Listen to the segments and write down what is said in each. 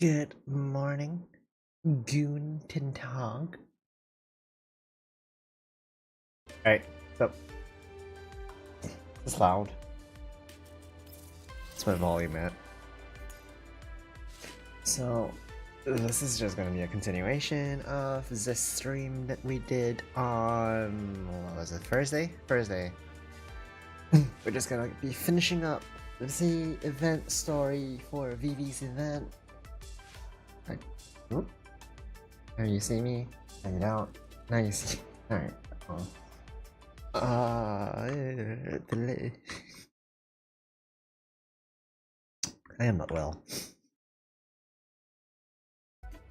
Good morning, Guten Tag. Alright, so it's loud. That's my volume at. So this is just gonna be a continuation of the stream that we did on what was it, Thursday? Thursday. We're just gonna be finishing up the event story for Vivi's event. Right. Oop. Now you see me? Now you don't. Now you see. Alright. Delay. I am not well.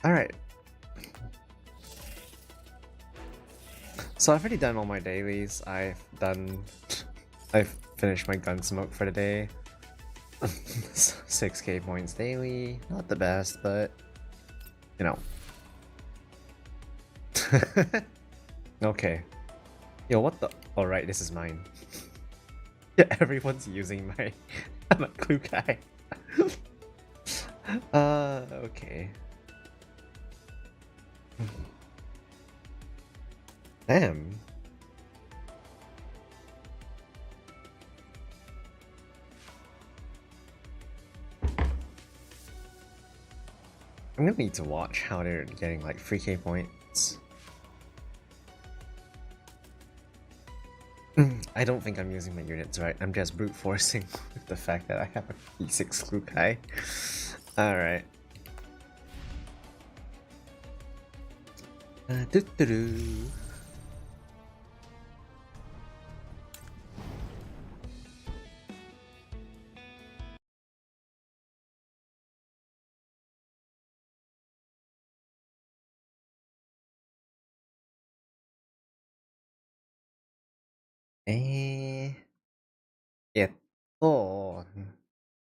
Alright. So I've already done all my dailies. I've finished my Gunsmoke for the day. 6k points daily. Not the best, but you know. Okay. Yo, what the? Alright, this is mine. Yeah, everyone's using my I'm a clue guy. Okay. Damn. I'm gonna need to watch how they're getting like 3k points. I don't think I'm using my units right. I'm just brute forcing with the fact that I have a E6 clue guy. Alright. Doo-doo-doo.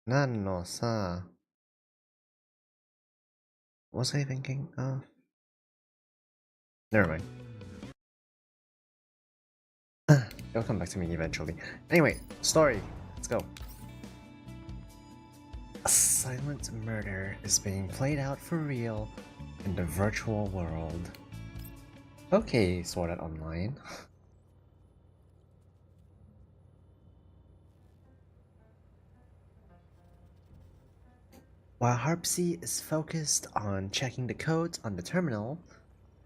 Nano sa. What was I thinking of? Never mind. It'll come back to me eventually. Anyway, story. Let's go. A silent murder is being played out for real in the virtual world. Okay, Sword Art Online. While Harpsy is focused on checking the codes on the terminal,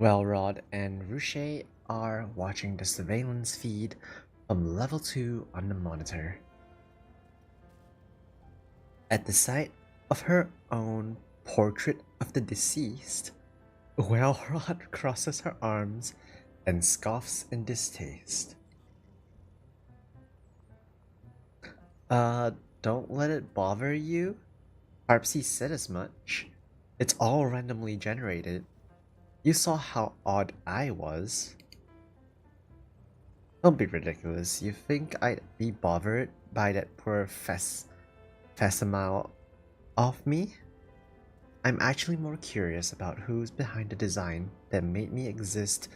Wellrod and Ruche are watching the surveillance feed from level 2 on the monitor. At the sight of her own portrait of the deceased, Wellrod crosses her arms and scoffs in distaste. Don't let it bother you? Harpsy said as much. It's all randomly generated. You saw how odd I was. Don't be ridiculous. You think I'd be bothered by that poor facsimile of me? I'm actually more curious about who's behind the design that made me exist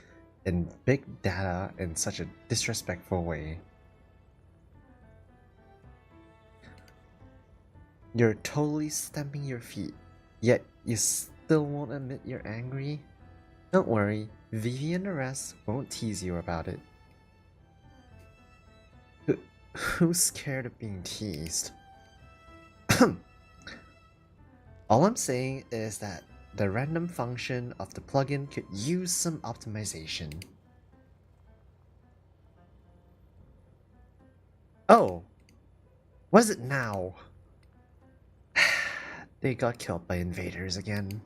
in big data in such a disrespectful way. You're totally stamping your feet, yet you still won't admit you're angry? Don't worry, Vivi and the rest won't tease you about it. Who's scared of being teased? All I'm saying is that the random function of the plugin could use some optimization. Oh! What is it now? They got killed by invaders again.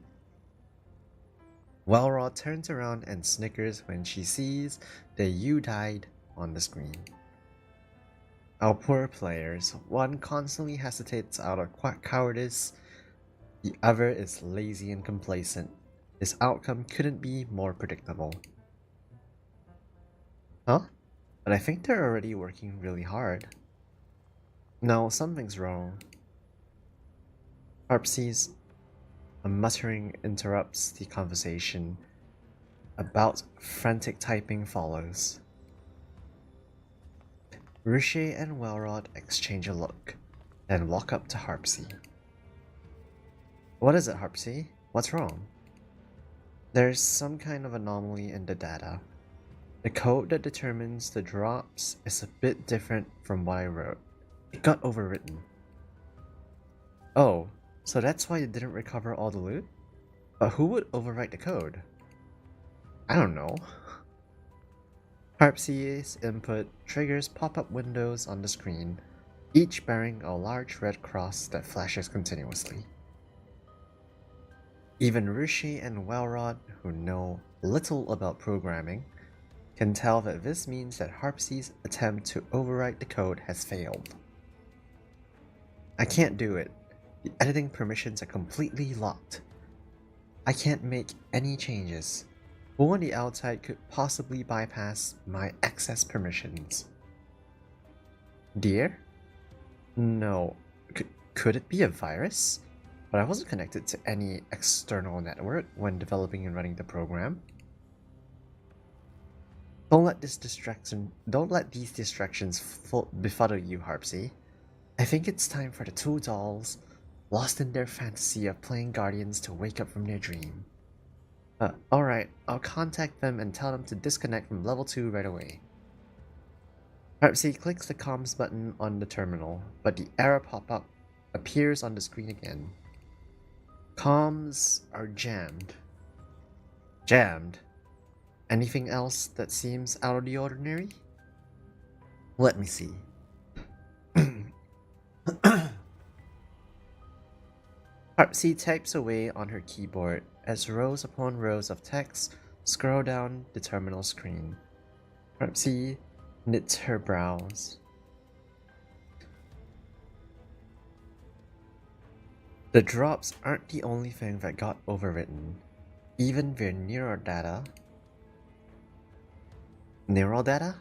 Wellrod turns around and snickers when she sees the "you died" on the screen. Our poor players, one constantly hesitates out of cowardice, the other is lazy and complacent. This outcome couldn't be more predictable. Huh? But I think they're already working really hard. No, something's wrong. Harpsy's a muttering interrupts the conversation. About frantic typing follows. Ruche and Wellrod exchange a look, then walk up to Harpsy. What is it, Harpsy? What's wrong? There's some kind of anomaly in the data. The code that determines the drops is a bit different from what I wrote. It got overwritten. Oh, so that's why you didn't recover all the loot? But who would overwrite the code? I don't know. Harpsy's input triggers pop-up windows on the screen, each bearing a large red cross that flashes continuously. Even Rushi and Wellrod, who know little about programming, can tell that this means that Harpsy's attempt to overwrite the code has failed. I can't do it. The editing permissions are completely locked. I can't make any changes. Who on the outside could possibly bypass my access permissions? Dear? No. Could it be a virus? But I wasn't connected to any external network when developing and running the program. Don't let these distractions befuddle you, Harpsy. I think it's time for the two dolls, lost in their fantasy of playing guardians, to wake up from their dream. Alright, I'll contact them and tell them to disconnect from level 2 right away. Harpsy clicks the comms button on the terminal, but the error pop-up appears on the screen again. Comms are jammed. Jammed? Anything else that seems out of the ordinary? Let me see. Harpsy types away on her keyboard as rows upon rows of text scroll down the terminal screen. Harpsy knits her brows. The drops aren't the only thing that got overwritten. Even their neural data. Neural data?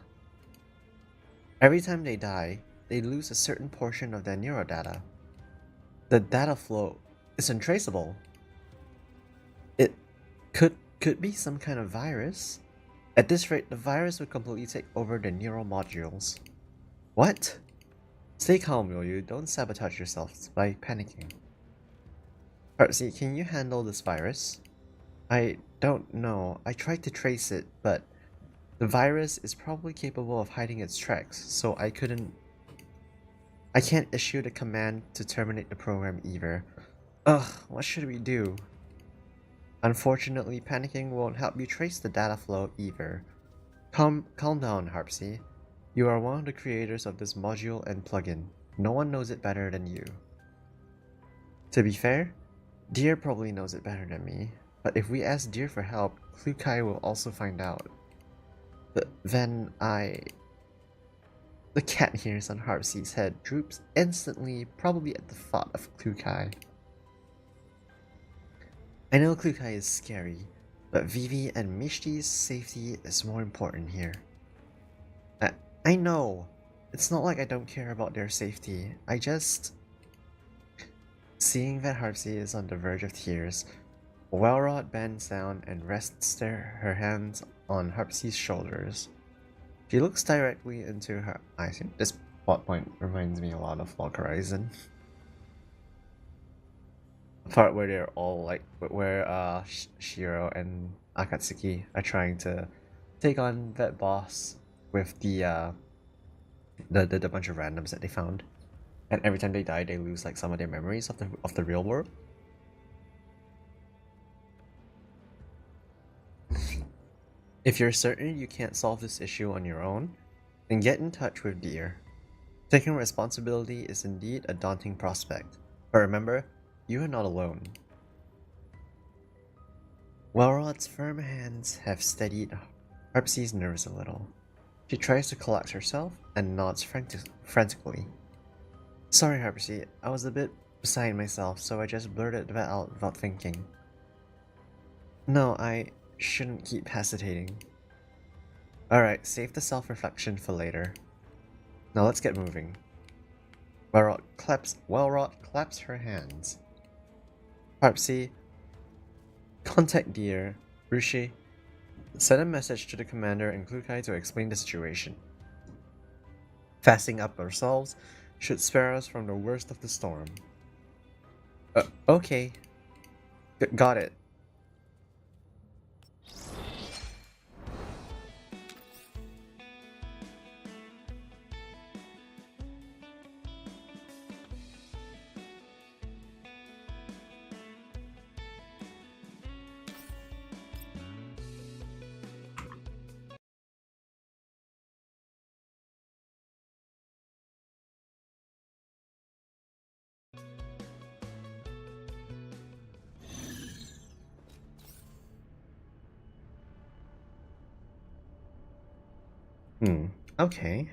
Every time they die, they lose a certain portion of their neural data. The data flow is untraceable. It could be some kind of virus. At this rate, the virus would completely take over the neural modules. What? Stay calm, will you? Don't sabotage yourself by panicking. Harpsy, can you handle this virus? I don't know. I tried to trace it, but the virus is probably capable of hiding its tracks, so I can't issue the command to terminate the program either. Ugh, what should we do? Unfortunately, panicking won't help you trace the data flow either. Calm down, Harpsy. You are one of the creators of this module and plugin. No one knows it better than you. To be fair, Deer probably knows it better than me, but if we ask Deer for help, Klukai will also find out. The cat hairs on Harpsy's head droops instantly, probably at the thought of Klukai. I know Klukai is scary, but Vivi and Mishti's safety is more important here. I know! It's not like I don't care about their safety, I just... Seeing that Harpsy is on the verge of tears, Wellrod bends down and rests her hands on Harpsy's shoulders. She looks directly into her eyes. This plot point reminds me a lot of Log Horizon. The part where they're all like, where Shiro and Akatsuki are trying to take on that boss with the bunch of randoms that they found, and every time they die, they lose like some of their memories of the real world. If you're certain you can't solve this issue on your own, then get in touch with Deer. Taking responsibility is indeed a daunting prospect, but remember, you are not alone. Wellrod's firm hands have steadied Harpsy's nerves a little. She tries to collect herself and nods frantically. Sorry, Harpsy, I was a bit beside myself, so I just blurted that out without thinking. No, I shouldn't keep hesitating. Alright, save the self-reflection for later. Now let's get moving. Wellrod claps her hands. Harpsy, contact Deer, Rushi. Send a message to the commander and Klukai to explain the situation. Fasting up ourselves should spare us from the worst of the storm. Okay. Got it. Okay.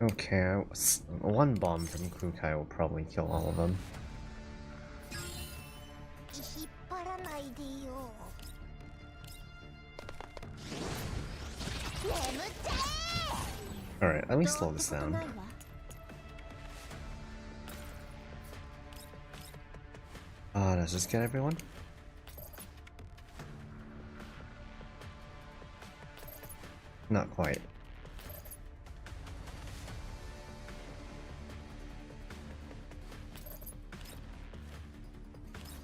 Okay, one bomb from Kukai will probably kill all of them. Alright, let me slow this down. Does this get everyone? Not quite.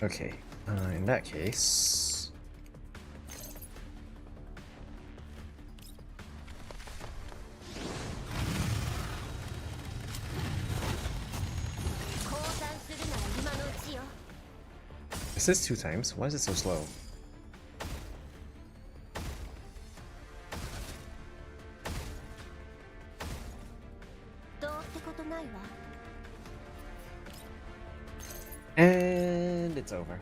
Okay, in that case... It says 2 times. Why is it so slow? And it's over.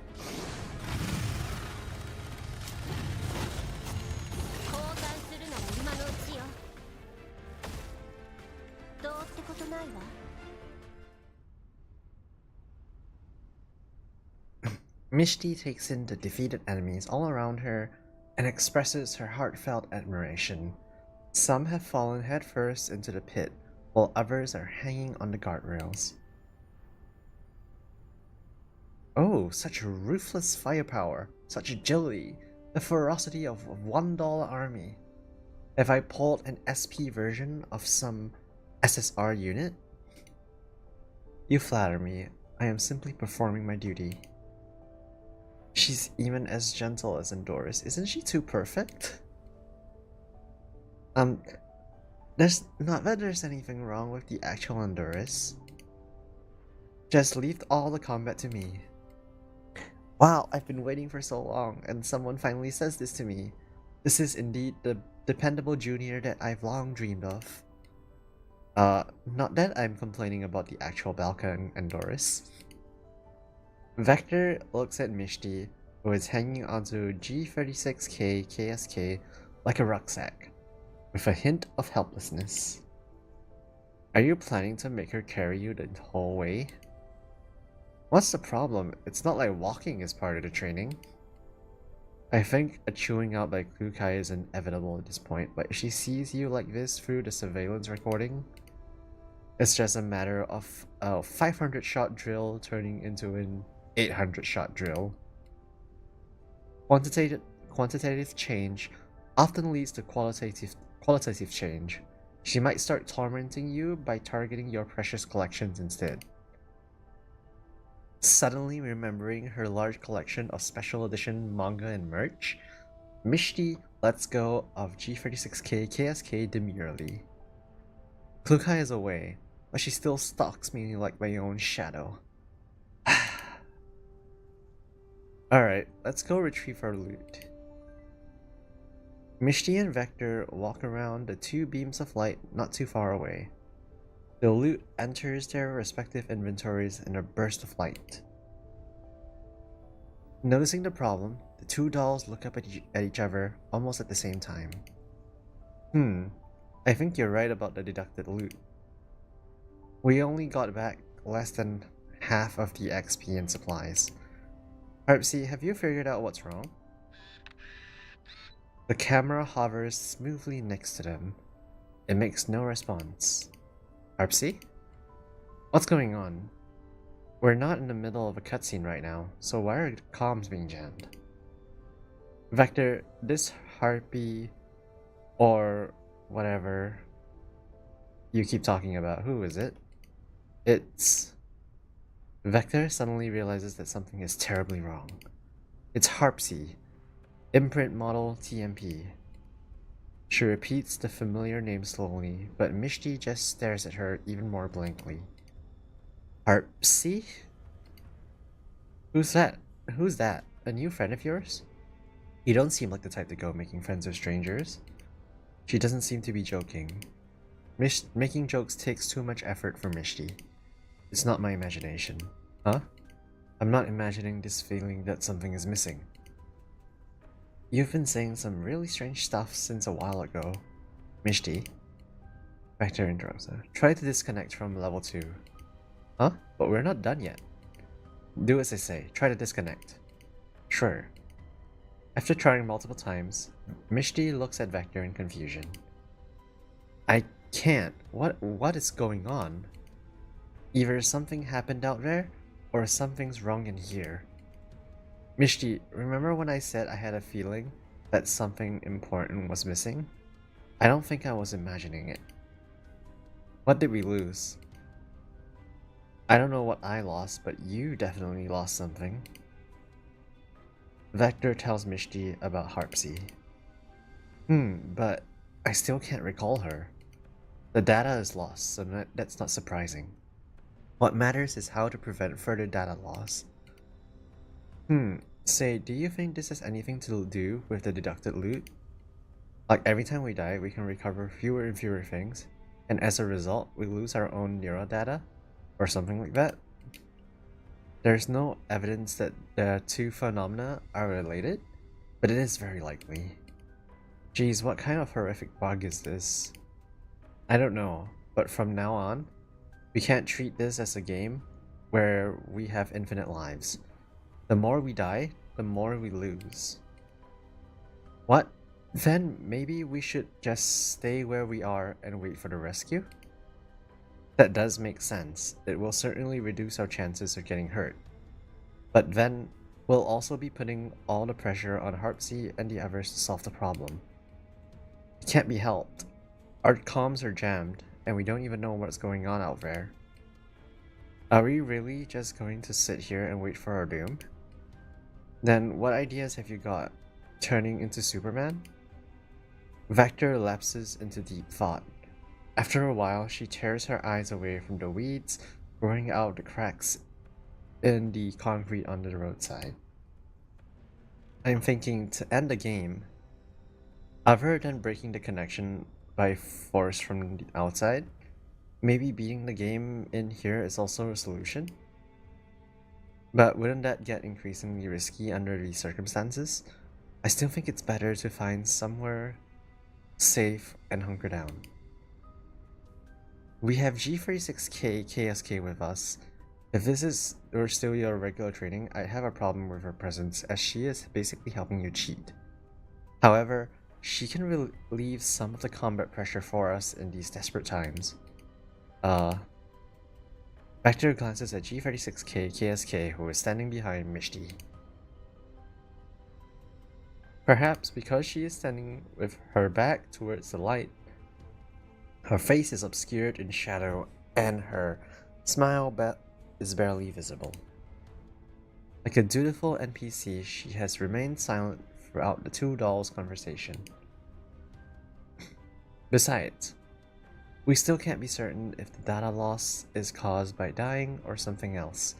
Mishti takes in the defeated enemies all around her and expresses her heartfelt admiration. Some have fallen headfirst into the pit, while others are hanging on the guardrails. Oh, such ruthless firepower, such agility, the ferocity of a $1 army. Have I pulled an SP version of some SSR unit? You flatter me. I am simply performing my duty. She's even as gentle as Endoris. Isn't she too perfect? There's not that there's anything wrong with the actual Endoris. Just leave all the combat to me. Wow, I've been waiting for so long, and someone finally says this to me. This is indeed the dependable junior that I've long dreamed of. Not that I'm complaining about the actual Balka and Doris. Vector looks at Mishti, who is hanging onto G36K KSK like a rucksack, with a hint of helplessness. Are you planning to make her carry you the whole way? What's the problem? It's not like walking is part of the training. I think a chewing out by Kukai is inevitable at this point, but if she sees you like this through the surveillance recording, it's just a matter of a 500 shot drill turning into an 800 shot drill. Quantitative change often leads to qualitative change. She might start tormenting you by targeting your precious collections instead. Suddenly remembering her large collection of special edition manga and merch, Mishti lets go of G36K KSK demurely. Kukai is away, but she still stalks me like my own shadow. Alright, let's go retrieve our loot. Mishti and Vector walk around the 2 beams of light not too far away. The loot enters their respective inventories in a burst of light. Noticing the problem, the 2 dolls look up at each other almost at the same time. I think you're right about the deducted loot. We only got back less than half of the XP and supplies. Harpsy, have you figured out what's wrong? The camera hovers smoothly next to them. It makes no response. Harpsy? What's going on? We're not in the middle of a cutscene right now, so why are the comms being jammed? Vector, this harpy or whatever you keep talking about. Who is it? It's... Vector suddenly realizes that something is terribly wrong. It's Harpsy, imprint model TMP. She repeats the familiar name slowly, but Mishti just stares at her even more blankly. Harpsy? Who's that? Who's that? A new friend of yours? You don't seem like the type to go making friends with strangers. She doesn't seem to be joking. Making jokes takes too much effort for Mishti. It's not my imagination. Huh? I'm not imagining this feeling that something is missing. You've been saying some really strange stuff since a while ago. Mishti. Vector interrupts her. Try to disconnect from level 2. Huh? But we're not done yet. Do as I say. Try to disconnect. Sure. After trying multiple times, Mishti looks at Vector in confusion. I can't. What is going on? Either something happened out there, or something's wrong in here. Mishti, remember when I said I had a feeling that something important was missing? I don't think I was imagining it. What did we lose? I don't know what I lost, but you definitely lost something. Vector tells Mishti about Harpsy. But I still can't recall her. The data is lost, so that's not surprising. What matters is how to prevent further data loss. Say, do you think this has anything to do with the deducted loot? Like every time we die, we can recover fewer and fewer things, and as a result, we lose our own neural data? Or something like that? There's no evidence that the two phenomena are related, but it is very likely. Geez, what kind of horrific bug is this? I don't know, but from now on, we can't treat this as a game where we have infinite lives. The more we die, the more we lose. What? Then maybe we should just stay where we are and wait for the rescue? That does make sense. It will certainly reduce our chances of getting hurt. But then, we'll also be putting all the pressure on Harpsy and the others to solve the problem. It can't be helped. Our comms are jammed, and we don't even know what's going on out there. Are we really just going to sit here and wait for our doom? Then what ideas have you got? Turning into Superman? Vector lapses into deep thought. After a while, she tears her eyes away from the weeds growing out the cracks in the concrete on the roadside. I'm thinking to end the game, other than breaking the connection by force from the outside, maybe beating the game in here is also a solution? But wouldn't that get increasingly risky under these circumstances? I still think it's better to find somewhere safe and hunker down. We have G36K KSK with us. If this is or still your regular training, I have a problem with her presence as she is basically helping you cheat. However, she can relieve some of the combat pressure for us in these desperate times. Vector glances at G36K KSK who is standing behind Mishti. Perhaps because she is standing with her back towards the light, her face is obscured in shadow and her smile is barely visible. Like a dutiful NPC, she has remained silent throughout the two dolls' conversation. Besides, we still can't be certain if the data loss is caused by dying or something else.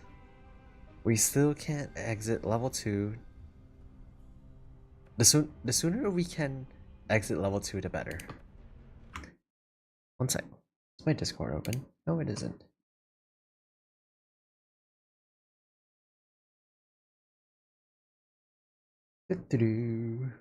We still can't exit level 2. The sooner we can exit level 2, the better. One sec. Is my Discord open? No, it isn't. Do-do-do.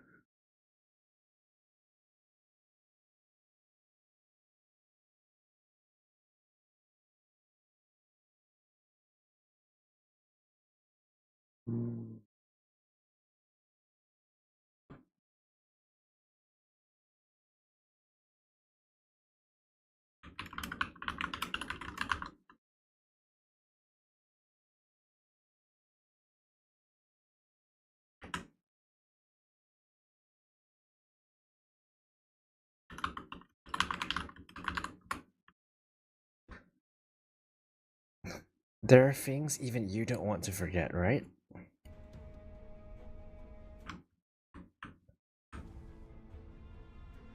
There are things even you don't want to forget, right?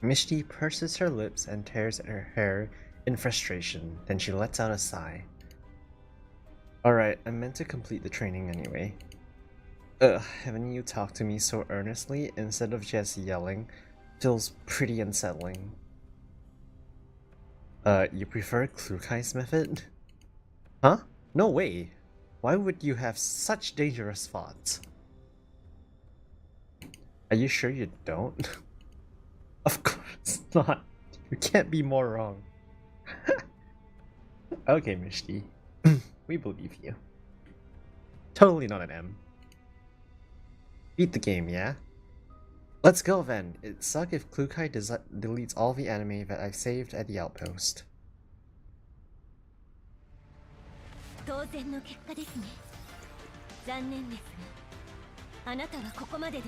Mishti purses her lips and tears at her hair in frustration, then she lets out a sigh. Alright, I meant to complete the training anyway. Ugh, having you talk to me so earnestly instead of just yelling feels pretty unsettling. You prefer Klukai's method? Huh? No way! Why would you have such dangerous thoughts? Are you sure you don't? Of course not. You can't be more wrong. Okay, Mishti. We believe you. Totally not an M. Beat the game, yeah? Let's go then. It'd suck if Klukai deletes all the anime that I've saved at the outpost. 当然の結果ですね。残念ですが、あなたはここまでで。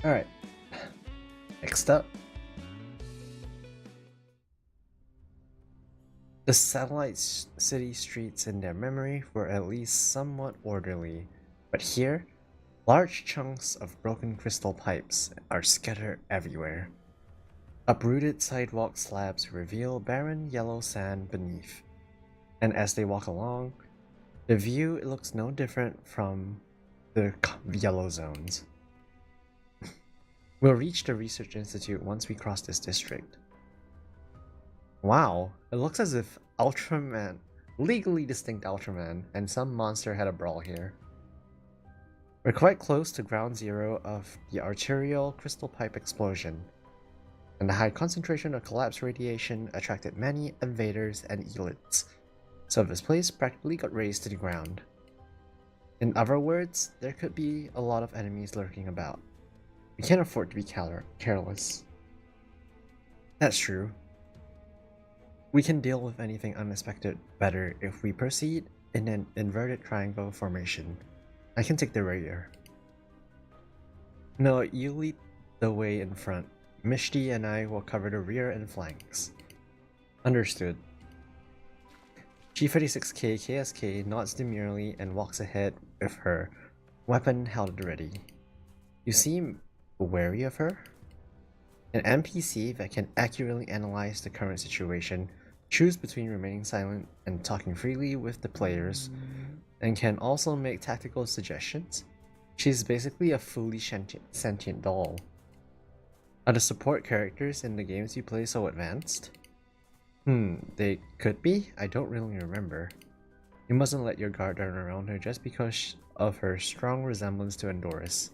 Alright. Next up. The satellite city streets in their memory were at least somewhat orderly, but here, large chunks of broken crystal pipes are scattered everywhere. Uprooted sidewalk slabs reveal barren yellow sand beneath, and as they walk along, the view looks no different from the yellow zones. We'll reach the research institute once we cross this district. Wow, it looks as if Ultraman, legally distinct Ultraman, and some monster had a brawl here. We're quite close to ground zero of the arterial crystal pipe explosion, and the high concentration of collapse radiation attracted many invaders and elites, so this place practically got razed to the ground. In other words, there could be a lot of enemies lurking about. We can't afford to be careless. That's true. We can deal with anything unexpected better if we proceed in an inverted triangle formation. I can take the rear. No, you lead the way in front. Mishti and I will cover the rear and flanks. Understood. G36K KSK nods demurely and walks ahead with her weapon held ready. You seem wary of her? An NPC that can accurately analyze the current situation, choose between remaining silent and talking freely with the players, and can also make tactical suggestions. She's basically a fully sentient doll. Are the support characters in the games you play so advanced? They could be? I don't really remember. You mustn't let your guard down around her just because of her strong resemblance to Endoris.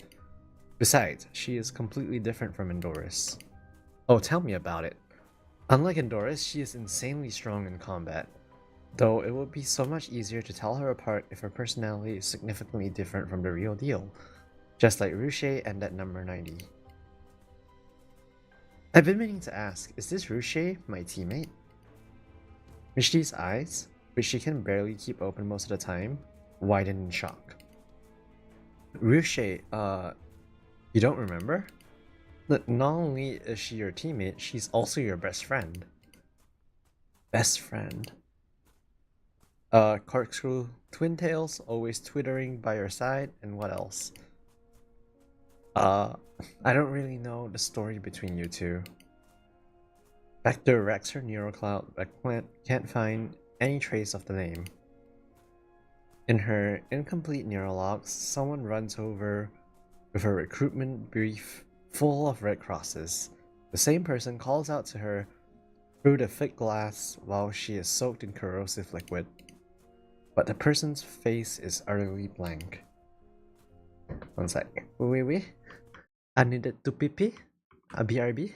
Besides, she is completely different from Endoris. Oh, tell me about it. Unlike Endoris, she is insanely strong in combat, though it would be so much easier to tell her apart if her personality is significantly different from the real deal, just like Ruche and that number 90. I've been meaning to ask, is this Ruche my teammate? Mishti's eyes, which she can barely keep open most of the time, widen in shock. Ruche, you don't remember? Not only is she your teammate, she's also your best friend. Best friend. Corkscrew twin tails, always twittering by your side, and what else? I don't really know the story between you two. Vector wrecks her neurocloud, but can't find any trace of the name. In her incomplete neurologs, someone runs over with her recruitment brief full of red crosses. The same person calls out to her through the thick glass while she is soaked in corrosive liquid. But the person's face is utterly blank. One sec. Oui. I needed to pee. A BRB.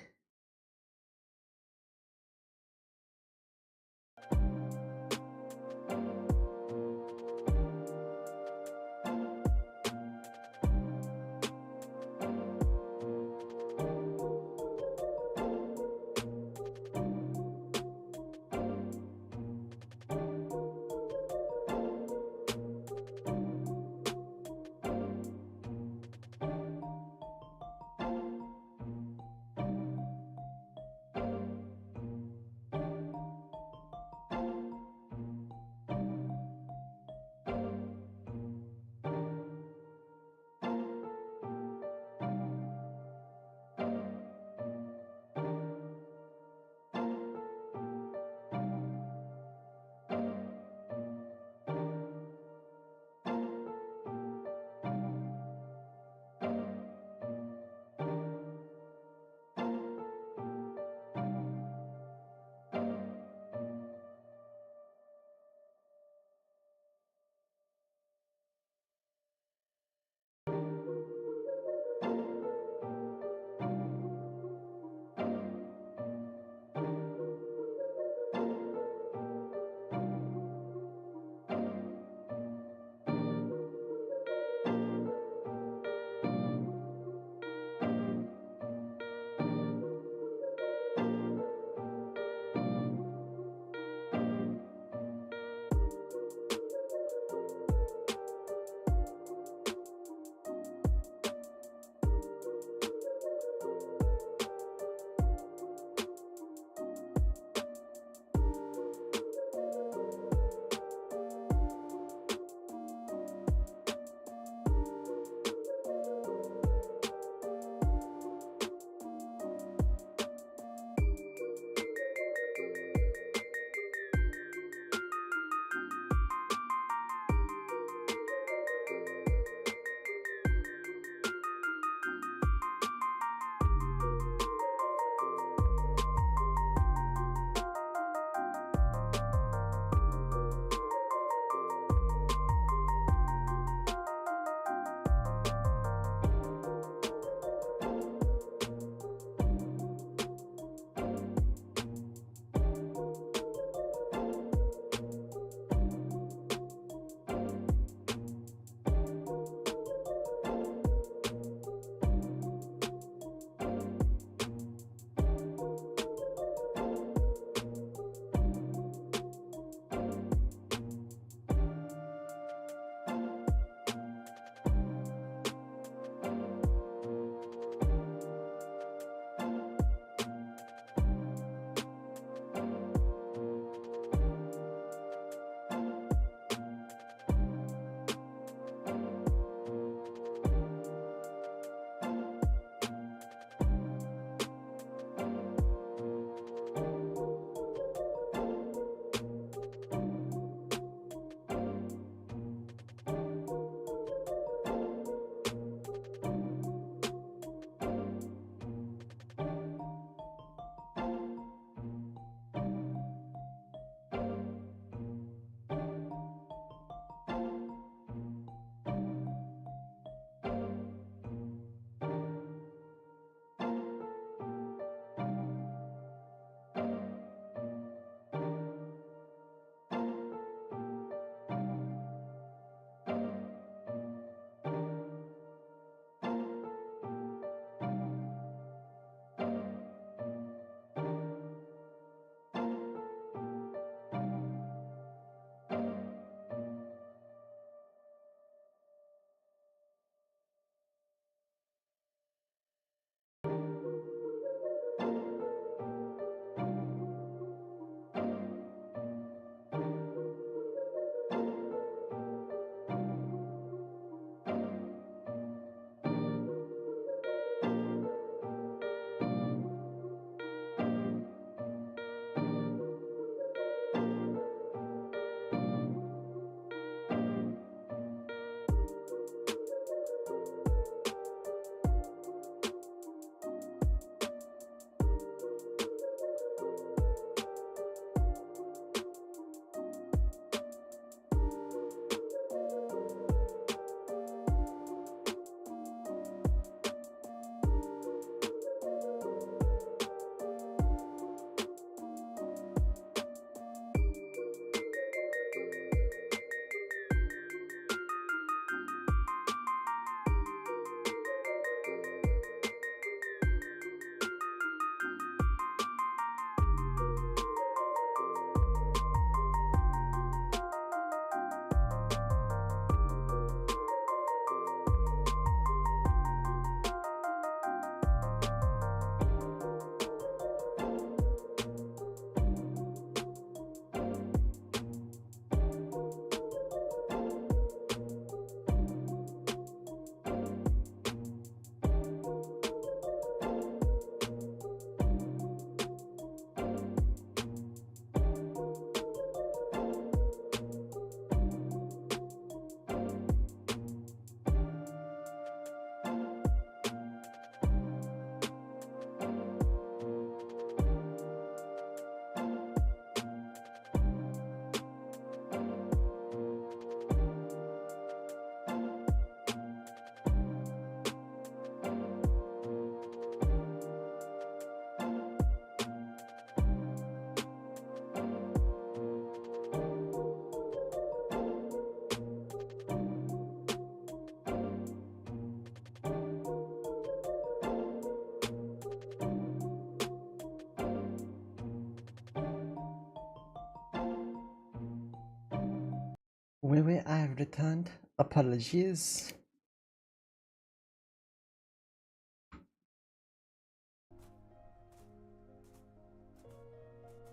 Wait, I have returned. Apologies.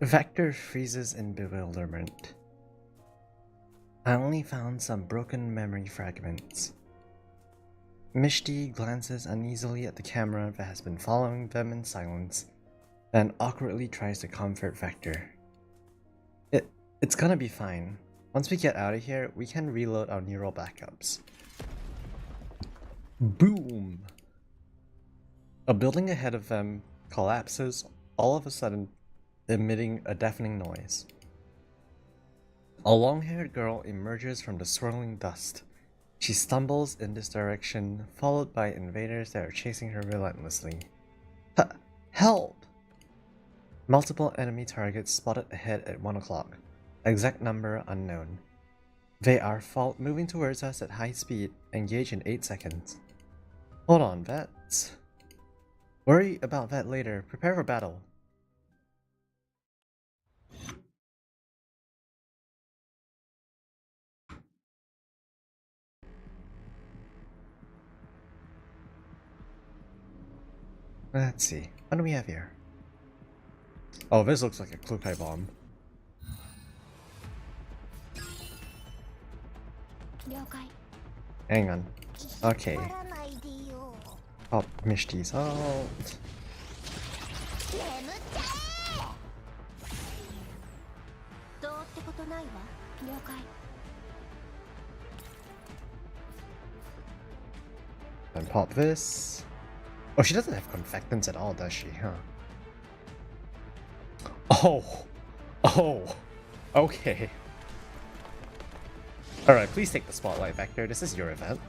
Vector freezes in bewilderment. I only found some broken memory fragments. Mishti glances uneasily at the camera that has been following them in silence, then awkwardly tries to comfort Vector. It's gonna be fine. Once we get out of here, we can reload our neural backups. Boom! A building ahead of them collapses, all of a sudden emitting a deafening noise. A long-haired girl emerges from the swirling dust. She stumbles in this direction, followed by invaders that are chasing her relentlessly. Help! Multiple enemy targets spotted ahead at 1 o'clock. Exact number unknown. They are moving towards us at high speed, engage in 8 seconds. Hold on, vets. Worry about that later. Prepare for battle. Let's see. What do we have here? Oh, this looks like a Klukai bomb. Hang on. Okay. Pop Mishti's ult. And pop this. Oh, she doesn't have confectants at all, does she, huh? Oh, okay. Alright, please take the spotlight, Vector. This is your event.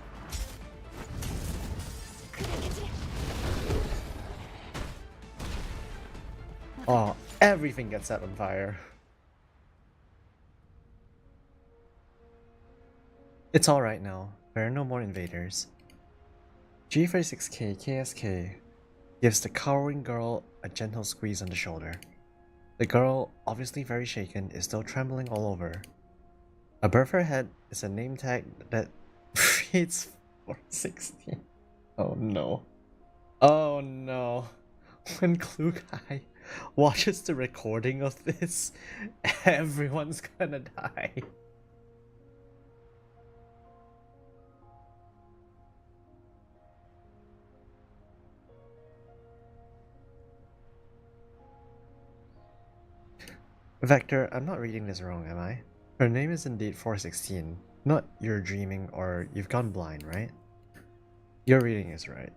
Oh, everything gets set on fire. It's alright now. There are no more invaders. G36K KSK gives the cowering girl a gentle squeeze on the shoulder. The girl, obviously very shaken, is still trembling all over. Above her head is a name tag that reads 416. Oh no. Oh no. When Klukai watches the recording of this, everyone's gonna die. Vector, I'm not reading this wrong, am I? Her name is indeed 416. Not you're dreaming or you've gone blind, right? Your reading is right.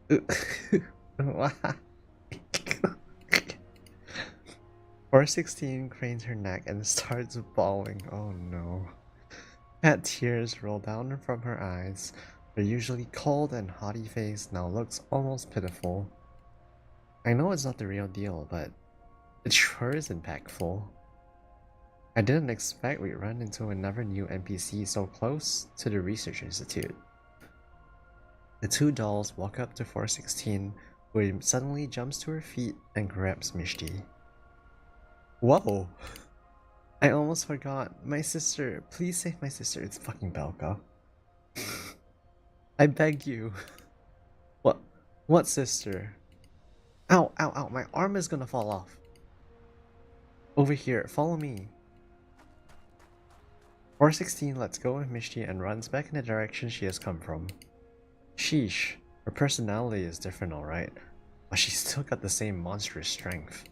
416 cranes her neck and starts bawling. Oh no. Fat tears roll down from her eyes. Her usually cold and haughty face now looks almost pitiful. I know it's not the real deal, but it sure is impactful. I didn't expect we'd run into another new NPC so close to the research institute. The two dolls walk up to 416, who suddenly jumps to her feet and grabs Mishti. Whoa! I almost forgot. My sister. Please save my sister. It's fucking Belka. I beg you. What sister? Ow, ow, ow. My arm is gonna fall off. Over here. Follow me. 416 lets go of Mishti and runs back in the direction she has come from. Sheesh. Her personality is different, alright. But she's still got the same monstrous strength.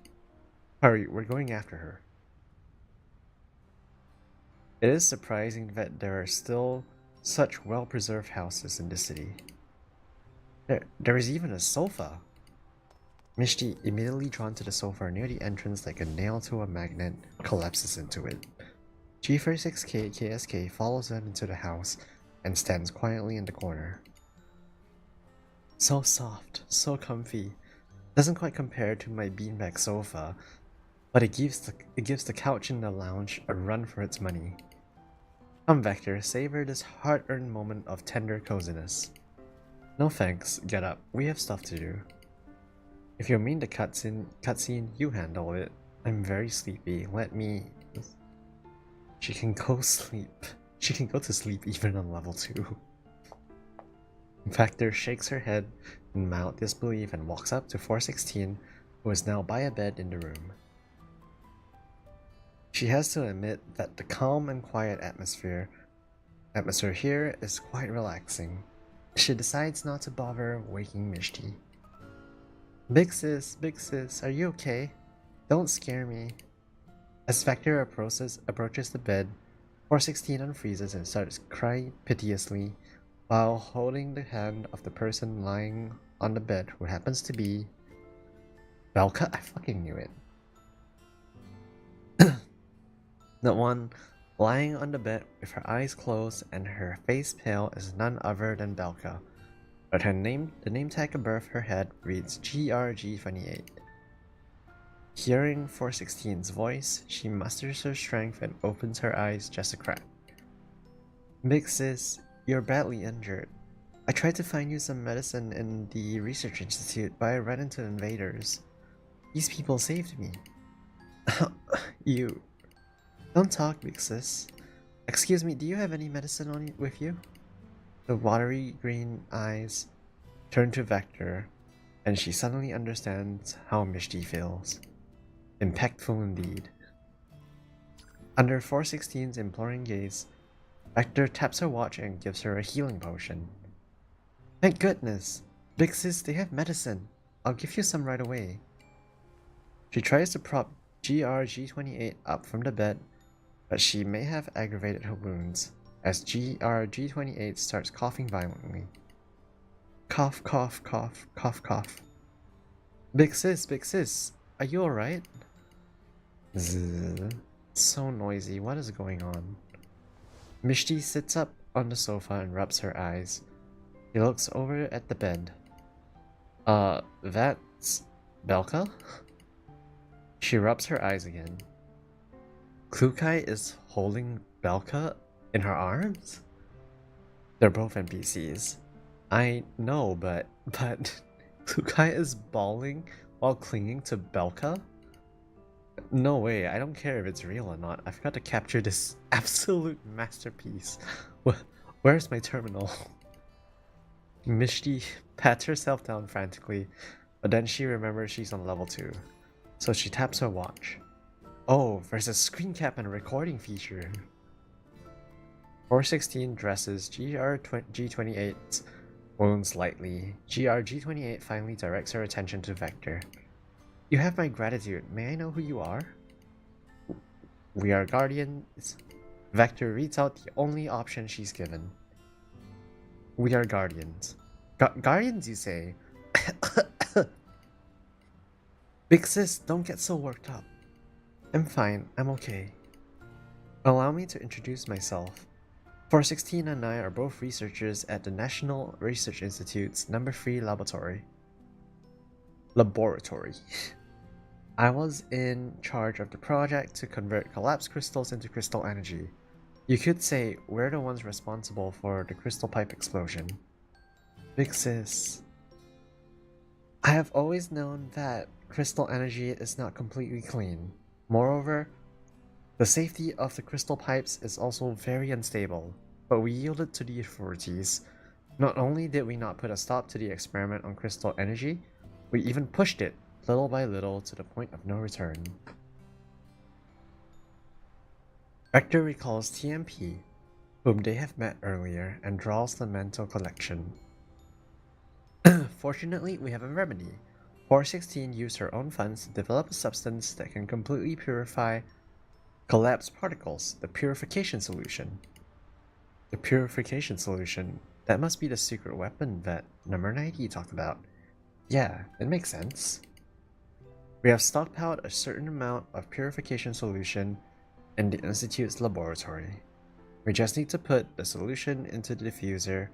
Hurry, we're going after her. It is surprising that there are still such well-preserved houses in the city. There is even a sofa! Mishti, immediately drawn to the sofa near the entrance like a nail to a magnet, collapses into it. G36K KSK follows them into the house and stands quietly in the corner. So soft, so comfy. Doesn't quite compare to my beanbag sofa, but it gives the couch in the lounge a run for its money. Come Vector, savor this hard-earned moment of tender coziness. No thanks, get up, we have stuff to do. If you mean the cutscene, you handle it. I'm very sleepy, let me... She can go sleep. She can go to sleep even on level 2. Vector shakes her head in mild disbelief and walks up to 416, who is now by a bed in the room. She has to admit that the calm and quiet atmosphere here is quite relaxing. She decides not to bother waking Mishti. Big sis, are you okay? Don't scare me. As Vector approaches the bed, 416 unfreezes and starts crying piteously while holding the hand of the person lying on the bed, who happens to be Belka. I fucking knew it. The one lying on the bed with her eyes closed and her face pale is none other than Belka, but the name tag above her head reads GRG28. Hearing 416's voice, she musters her strength and opens her eyes just a crack. Big sis, you're badly injured. I tried to find you some medicine in the research institute, but I ran into invaders. These people saved me. You. Don't talk, big sis. Excuse me, do you have any medicine with you? The watery green eyes turn to Vector, and she suddenly understands how Mishti feels. Impactful indeed. Under 416's imploring gaze, Vector taps her watch and gives her a healing potion. Thank goodness! Big sis, they have medicine. I'll give you some right away. She tries to prop GRG28 up from the bed, but she may have aggravated her wounds, as GRG28 starts coughing violently. Cough, cough, cough, cough, cough. Big sis, are you alright? Zzz. So noisy, what is going on? Mishti sits up on the sofa and rubs her eyes. He looks over at the bed. That's Belka? She rubs her eyes again. Klukai is holding Belka in her arms? They're both NPCs. I know, but Klukai is bawling while clinging to Belka? No way, I don't care if it's real or not. I've got to capture this absolute masterpiece. Where's my terminal? Mishti pats herself down frantically, but then she remembers she's on level 2. So she taps her watch. Oh, there's a screen cap and a recording feature. 416 dresses GRG28's wounds lightly. GRG28 finally directs her attention to Vector. You have my gratitude. May I know who you are? We are guardians. Vector reads out the only option she's given. We are guardians. Guardians, you say? Big sis, don't get so worked up. I'm fine, I'm okay. Allow me to introduce myself. 416 and I are both researchers at the National Research Institute's No. 3 laboratory. I was in charge of the project to convert collapsed crystals into crystal energy. You could say we're the ones responsible for the crystal pipe explosion. Big sis. I have always known that crystal energy is not completely clean. Moreover, the safety of the crystal pipes is also very unstable, but we yielded to the authorities. Not only did we not put a stop to the experiment on crystal energy, we even pushed it, little by little, to the point of no return. Vector recalls TMP, whom they have met earlier, and draws the mental collection. Fortunately, we have a remedy. 416 used her own funds to develop a substance that can completely purify collapsed particles, the purification solution. The purification solution? That must be the secret weapon that number 90 talked about. Yeah, it makes sense. We have stockpiled a certain amount of purification solution in the Institute's laboratory. We just need to put the solution into the diffuser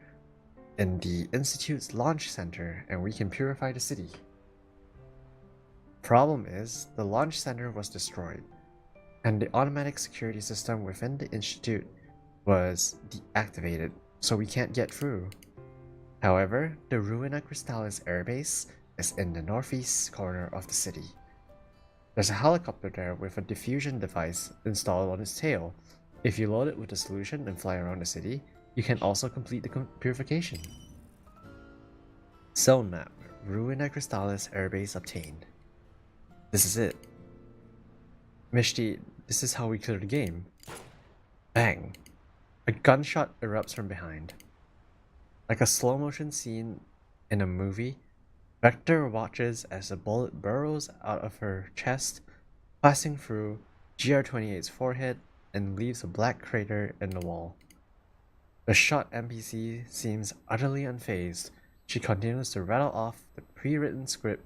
in the Institute's launch center and we can purify the city. Problem is, the launch center was destroyed, and the automatic security system within the Institute was deactivated, so we can't get through. However, the Ruina Crystallis airbase is in the northeast corner of the city. There's a helicopter there with a diffusion device installed on its tail, If you load it with the solution and fly around the city, you can also complete the purification. Zone map. Ruina Crystallis airbase obtained. This is it. Mishti, this is how we clear the game. Bang! A gunshot erupts from behind. Like a slow motion scene in a movie, Vector watches as a bullet burrows out of her chest, passing through GR28's forehead and leaves a black crater in the wall. The shot NPC seems utterly unfazed. She continues to rattle off the pre-written script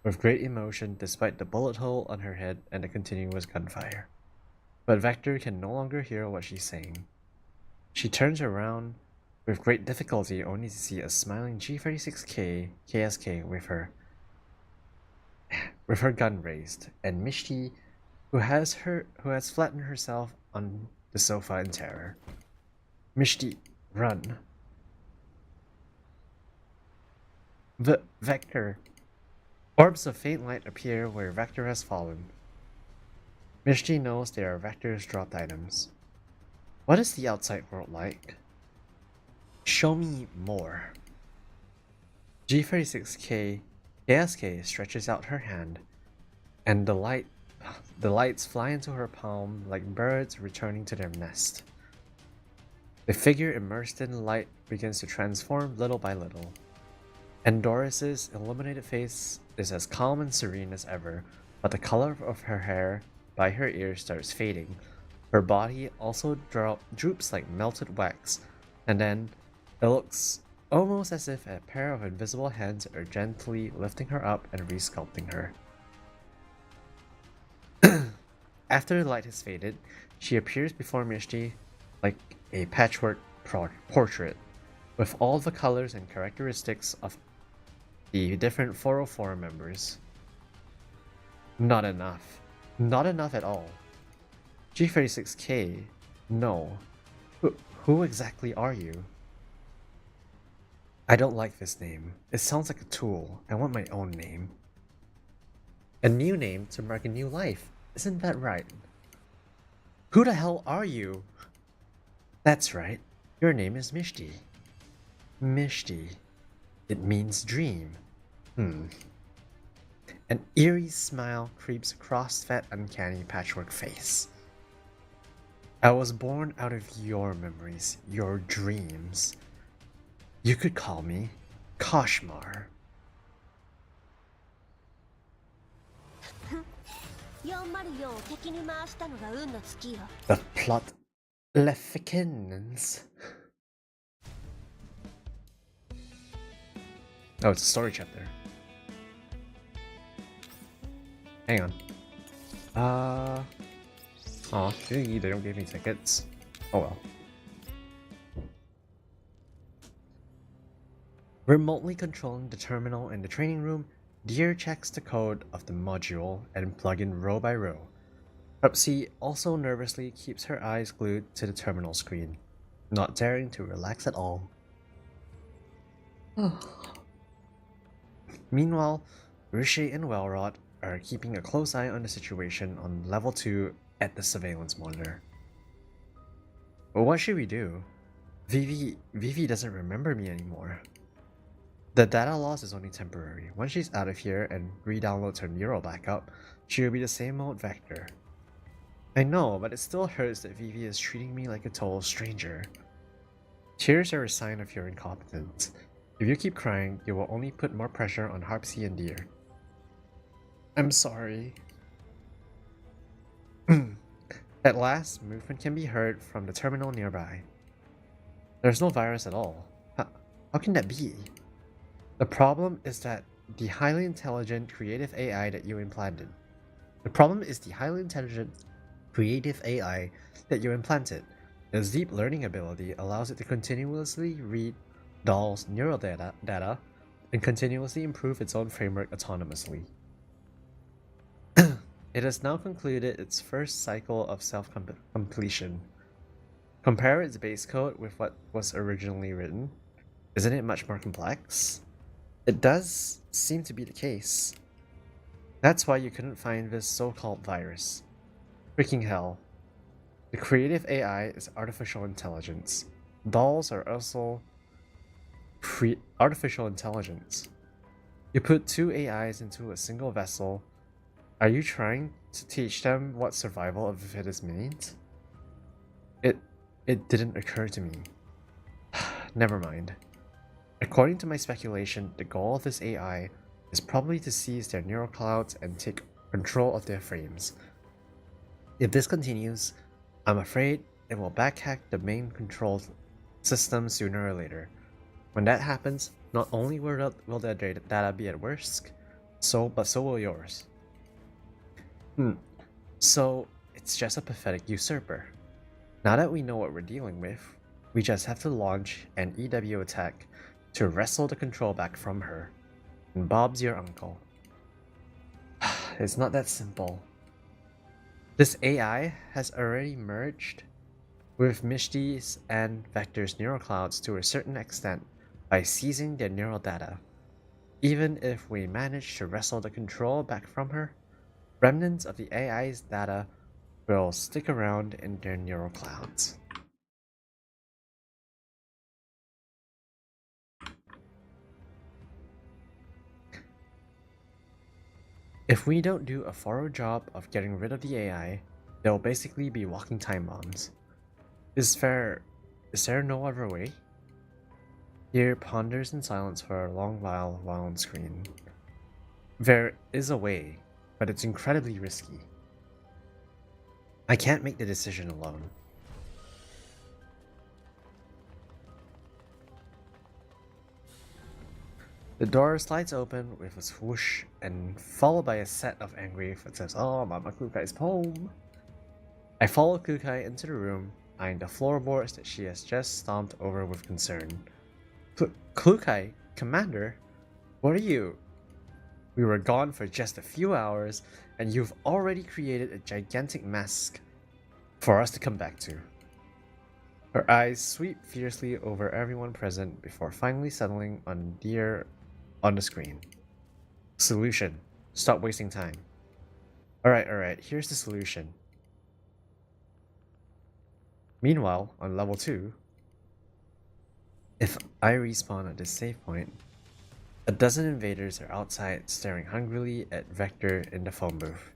with great emotion despite the bullet hole on her head and the continuous gunfire. But Vector can no longer hear what she's saying. She turns around with great difficulty only to see a smiling G36K KSK with her gun raised, and Mishti, who has flattened herself on the sofa in terror. Mishti, run. Vector. Orbs of faint light appear where Vector has fallen. Mishti knows they are Vector's dropped items. What is the outside world like? Show me more. G36K KSK stretches out her hand, and the lights fly into her palm like birds returning to their nest. The figure immersed in light begins to transform little by little. Endoris's illuminated face is as calm and serene as ever, but the color of her hair by her ears starts fading. Her body also droops like melted wax, and then it looks almost as if a pair of invisible hands are gently lifting her up and resculpting her. After the light has faded, she appears before Mishti like a patchwork portrait, with all the colors and characteristics of the different 404 members. Not enough. Not enough at all. G36K, no. Who exactly are you? I don't like this name. It sounds like a tool. I want my own name. A new name to mark a new life. Isn't that right? Who the hell are you? That's right. Your name is Mishti. Mishti. It means dream. An eerie smile creeps across that uncanny patchwork face. I was born out of your memories, your dreams. You could call me Koshmar. The plot thickens. Oh, it's a story chapter. Hang on. Aw, they don't give me tickets. Oh well. Remotely controlling the terminal in the training room, Deer checks the code of the module and plug in row by row. Upsy also nervously keeps her eyes glued to the terminal screen, not daring to relax at all. Meanwhile, Rishi and Wellrot are keeping a close eye on the situation on level 2 at the surveillance monitor. But what should we do? Vivi doesn't remember me anymore. The data loss is only temporary. Once she's out of here and re-downloads her neural backup, she will be the same old Vector. I know, but it still hurts that Vivi is treating me like a total stranger. Tears are a sign of your incompetence. If you keep crying, you will only put more pressure on Harpsy and Deer. I'm sorry. At last, movement can be heard from the terminal nearby. There's no virus at all. How can that be? The problem is that the highly intelligent creative AI that you implanted. Its deep learning ability allows it to continuously read Doll's neural data and continuously improve its own framework autonomously. It has now concluded its first cycle of self-completion. Compare its base code with what was originally written. Isn't it much more complex? It does seem to be the case. That's why you couldn't find this so-called virus. Freaking hell. The creative AI is artificial intelligence. Dolls are also artificial intelligence. You put two AIs into a single vessel. Are you trying to teach them what survival of the fittest means? It didn't occur to me. Never mind. According to my speculation, the goal of this AI is probably to seize their neural clouds and take control of their frames. If this continues, I'm afraid it will backhack the main control system sooner or later. When that happens, not only will their data be at risk, but so will yours. So it's just a pathetic usurper. Now that we know what we're dealing with, we just have to launch an EW attack to wrestle the control back from her. And Bob's your uncle. It's not that simple. This AI has already merged with Mishti's and Vector's neural clouds to a certain extent by seizing their neural data. Even if we manage to wrestle the control back from her, remnants of the AI's data will stick around in their neural clouds. If we don't do a thorough job of getting rid of the AI, they'll basically be walking time bombs. Is there no other way? Deer ponders in silence for a long while on screen. There is a way, but it's incredibly risky. I can't make the decision alone. The door slides open with a swoosh and followed by a set of angry footsteps. Oh, Mama Kukai's home! I follow Kukai into the room, eyeing the floorboards that she has just stomped over with concern. Kukai, Commander? What are you? We were gone for just a few hours, and you've already created a gigantic mess for us to come back to. Her eyes sweep fiercely over everyone present before finally settling on Deer on the screen. Solution. Stop wasting time. Alright, here's the solution. Meanwhile, on level 2, if I respawn at this save point, a dozen invaders are outside staring hungrily at Vector in the phone booth.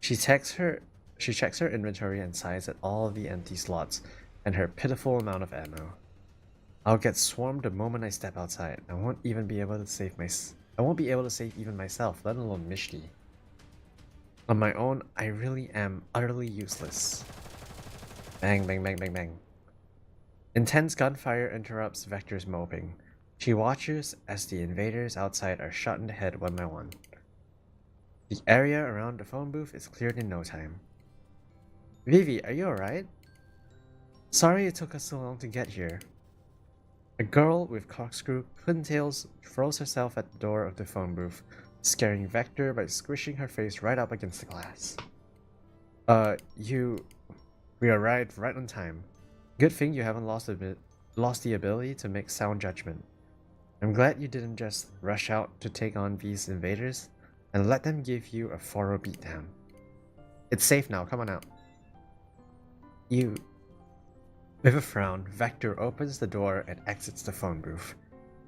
She checks her inventory and sighs at all of the empty slots and her pitiful amount of ammo. I'll get swarmed the moment I step outside. I won't be able to save even myself, let alone Mishti. On my own, I really am utterly useless. Bang, bang, bang, bang, bang. Intense gunfire interrupts Vector's moping. She watches as the invaders outside are shot in the head one by one. The area around the phone booth is cleared in no time. Vivi, are you alright? Sorry it took us so long to get here. A girl with corkscrew pintails throws herself at the door of the phone booth, scaring Vector by squishing her face right up against the glass. We arrived right on time. Good thing you haven't lost the ability to make sound judgment. I'm glad you didn't just rush out to take on these invaders and let them give you a thorough beatdown. It's safe now, come on out. With a frown, Vector opens the door and exits the phone booth.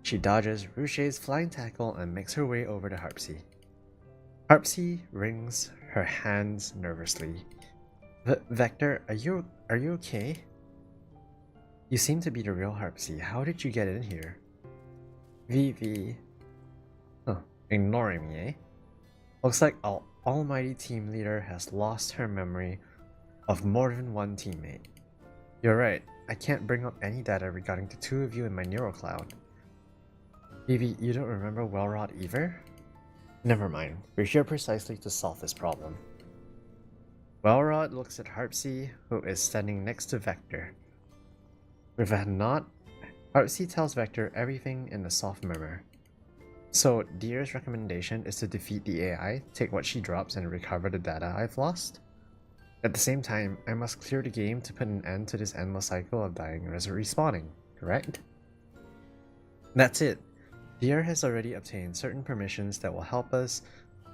She dodges Ruche's flying tackle and makes her way over to Harpsy. Harpsy wrings her hands nervously. Vector, are you okay? You seem to be the real Harpsy. How did you get in here? Vivi. Ignoring me, eh? Looks like our almighty team leader has lost her memory of more than one teammate. You're right, I can't bring up any data regarding the two of you in my neural cloud. Vivi, you don't remember Wellrod either? Never mind, we're here precisely to solve this problem. Wellrod looks at Harpsy, who is standing next to Vector. With a nod, Harpsy tells Vector everything in a soft murmur. So, Deer's recommendation is to defeat the AI, take what she drops, and recover the data I've lost? At the same time, I must clear the game to put an end to this endless cycle of dying and respawning, correct? That's it. Deer has already obtained certain permissions that will help us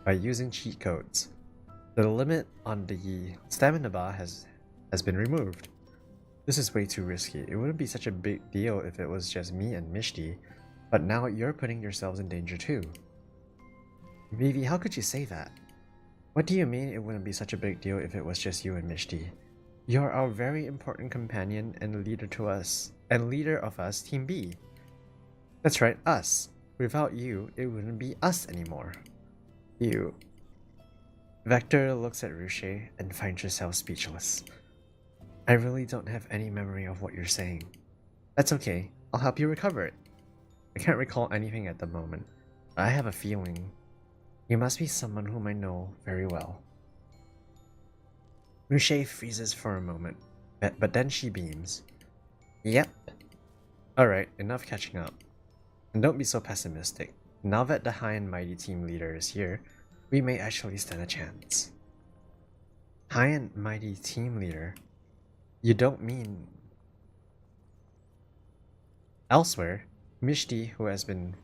by using cheat codes. The limit on the stamina bar has has been removed. This is way too risky. It wouldn't be such a big deal if it was just me and Mishti, but now you're putting yourselves in danger too. Vivi, how could you say that? What do you mean it wouldn't be such a big deal if it was just you and Mishti? You're our very important companion and leader to us, and leader of us, Team B. That's right, us. Without you, it wouldn't be us anymore. You. Vector looks at Ruche and finds herself speechless. I really don't have any memory of what you're saying. That's okay, I'll help you recover it. I can't recall anything at the moment, but I have a feeling. You must be someone whom I know very well. Ruche freezes for a moment, but then she beams. Yep. Alright, enough catching up. And don't be so pessimistic. Now that the high and mighty team leader is here, we may actually stand a chance. High and mighty team leader? You don't mean... Elsewhere, Mishti, who has been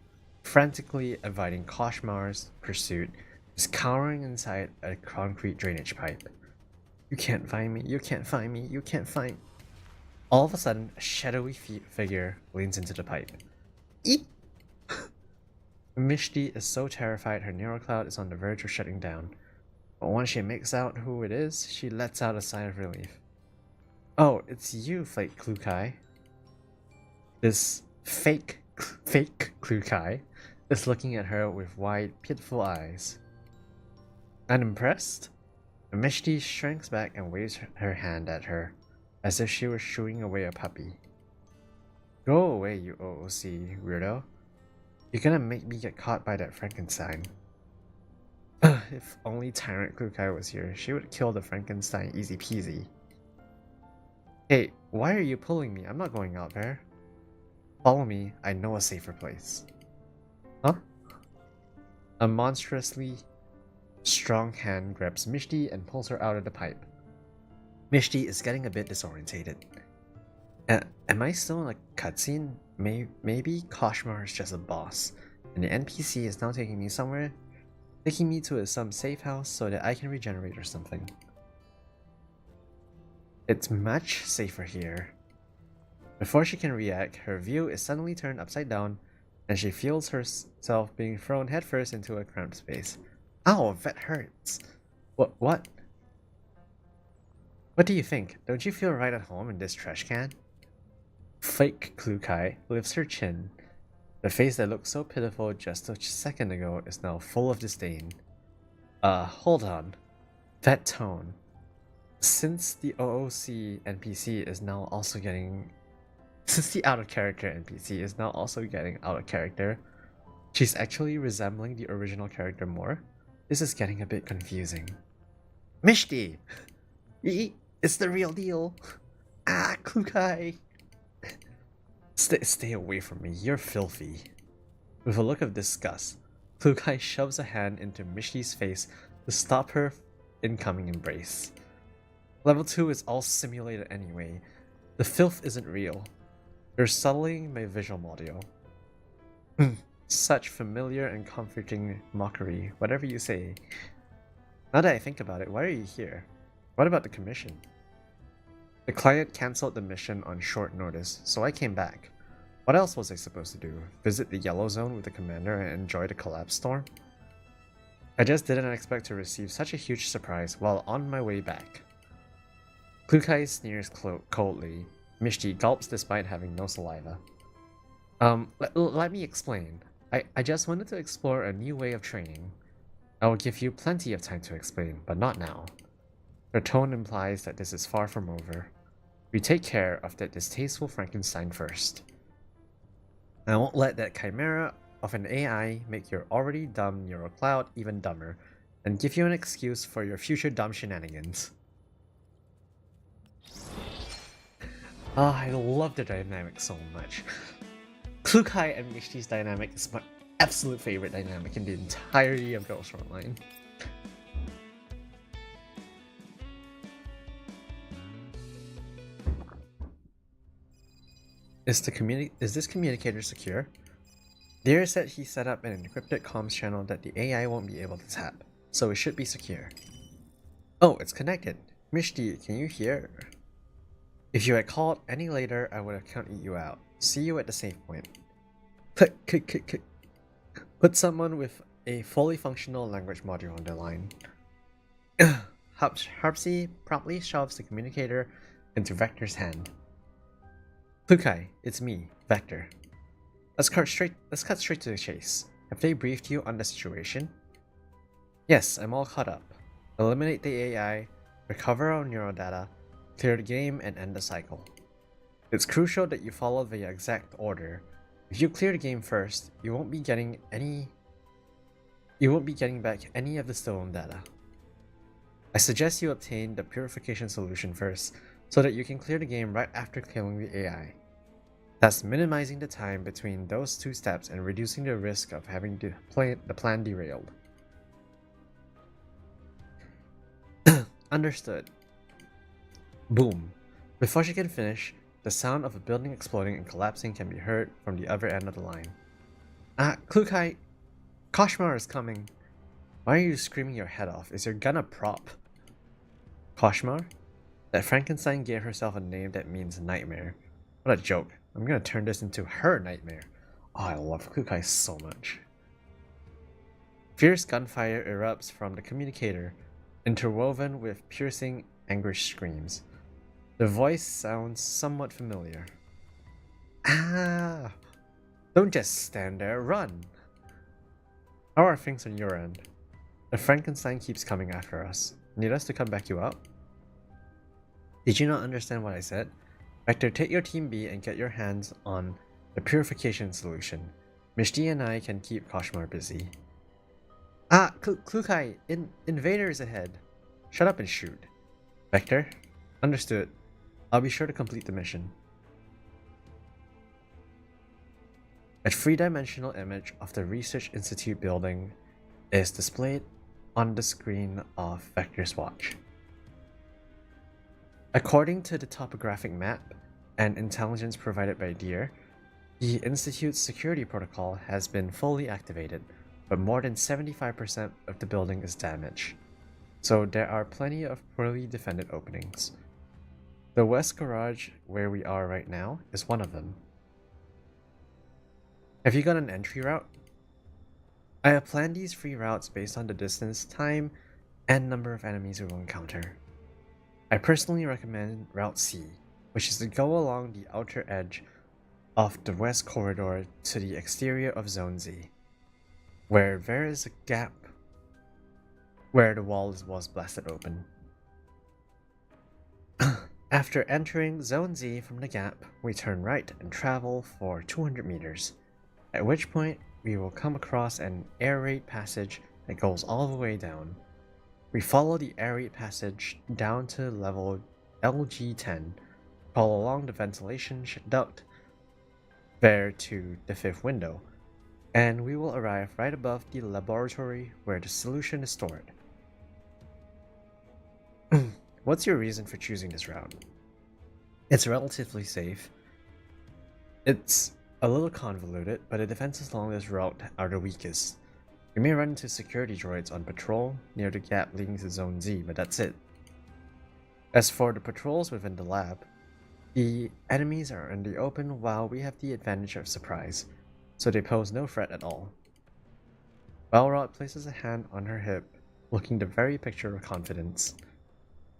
frantically avoiding Koshmar's pursuit, is cowering inside a concrete drainage pipe. You can't find me, you can't find me, you can't find... All of a sudden, a shadowy figure leans into the pipe. Eep! Mishti is so terrified her neural cloud is on the verge of shutting down. But once she makes out who it is, she lets out a sigh of relief. Oh, it's you, Flake Klukai. This fake Klukai is looking at her with wide, pitiful eyes. Unimpressed? Mishti shrinks back and waves her hand at her, as if she was shooing away a puppy. Go away, you OOC weirdo. You're gonna make me get caught by that Frankenstein. If only Tyrant Klukai was here, she would kill the Frankenstein easy peasy. Hey, why are you pulling me? I'm not going out there. Follow me, I know a safer place. Huh? A monstrously strong hand grabs Mishti and pulls her out of the pipe. Mishti is getting a bit disorientated. Am I still in a cutscene? Maybe Koshmar is just a boss, and the NPC is now taking me somewhere, taking me to some safe house so that I can regenerate or something. It's much safer here. Before she can react, her view is suddenly turned upside down, and she feels herself being thrown headfirst into a cramped space. Ow, that hurts. What? What do you think? Don't you feel right at home in this trash can? Fake Klukai lifts her chin. The face that looked so pitiful just a second ago is now full of disdain. Hold on. That tone. Since the OOC NPC is now also getting... Since the out-of-character NPC is now also getting out-of-character, she's actually resembling the original character more. This is getting a bit confusing. Mishti! It's the real deal! Ah, Klukai! Stay away from me, you're filthy. With a look of disgust, Klukai shoves a hand into Mishti's face to stop her incoming embrace. Level 2 is all simulated anyway. The filth isn't real. You're sullying my visual audio. Such familiar and comforting mockery, whatever you say. Now that I think about it, why are you here? What about the commission? The client cancelled the mission on short notice, so I came back. What else was I supposed to do? Visit the yellow zone with the commander and enjoy the collapse storm? I just didn't expect to receive such a huge surprise while on my way back. Klukai sneers coldly. Mishti gulps despite having no saliva. Let me explain. I just wanted to explore a new way of training. I will give you plenty of time to explain, but not now. Her tone implies that this is far from over. We take care of that distasteful Frankenstein first. I won't let that chimera of an AI make your already dumb neural cloud even dumber, and give you an excuse for your future dumb shenanigans. I love the dynamic so much. Klukai and Mishti's dynamic is my absolute favorite dynamic in the entirety of Girls Frontline. Is this communicator secure? Deer said he set up an encrypted comms channel that the AI won't be able to tap, so it should be secure. Oh, it's connected. Mishti, can you hear? If you had called any later, I would have counted you out. See you at the save point. Click, click, click, click. Put someone with a fully functional language module on the line. Harpsy promptly shoves the communicator into Vector's hand. Klukai, it's me, Vector. Let's cut straight to the chase. Have they briefed you on the situation? Yes, I'm all caught up. Eliminate the AI, recover our neural data, clear the game, and end the cycle. It's crucial that you follow the exact order. If you clear the game first, you won't be getting back any of the stolen data. I suggest you obtain the purification solution first, so that you can clear the game right after killing the AI. Thus minimizing the time between those two steps and reducing the risk of having the plan derailed. Understood. Boom. Before she can finish, the sound of a building exploding and collapsing can be heard from the other end of the line. Klukai, Koshmar is coming. Why are you screaming your head off? Is your gun a prop? Koshmar? That Frankenstein gave herself a name that means nightmare. What a joke. I'm gonna turn this into her nightmare. Oh, I love Klukai so much. Fierce gunfire erupts from the communicator, interwoven with piercing, anguished screams. The voice sounds somewhat familiar. Ah! Don't just stand there, run! How are things on your end? The Frankenstein keeps coming after us. Need us to come back you up? Did you not understand what I said? Vector, take your team B and get your hands on the purification solution. Mishti and I can keep Koshmar busy. Klukai, invaders ahead. Shut up and shoot. Vector? Understood. I'll be sure to complete the mission. A three-dimensional image of the Research Institute building is displayed on the screen of Vector's watch. According to the topographic map and intelligence provided by Deer, the Institute's security protocol has been fully activated, but more than 75% of the building is damaged, so there are plenty of poorly defended openings. The west garage, where we are right now, is one of them. Have you got an entry route? I have planned these 3 routes based on the distance, time, and number of enemies we will encounter. I personally recommend Route C, which is to go along the outer edge of the west corridor to the exterior of Zone Z, where there is a gap where the wall was blasted open. After entering Zone Z from the gap, we turn right and travel for 200 meters, at which point we will come across an air raid passage that goes all the way down. We follow the air raid passage down to level LG10, crawl along the ventilation duct there to the 5th window, and we will arrive right above the laboratory where the solution is stored. What's your reason for choosing this route? It's relatively safe. It's a little convoluted, but the defenses along this route are the weakest. You may run into security droids on patrol near the gap leading to Zone Z, but that's it. As for the patrols within the lab, the enemies are in the open while we have the advantage of surprise, so they pose no threat at all. Wellrod places a hand on her hip, looking the very picture of confidence.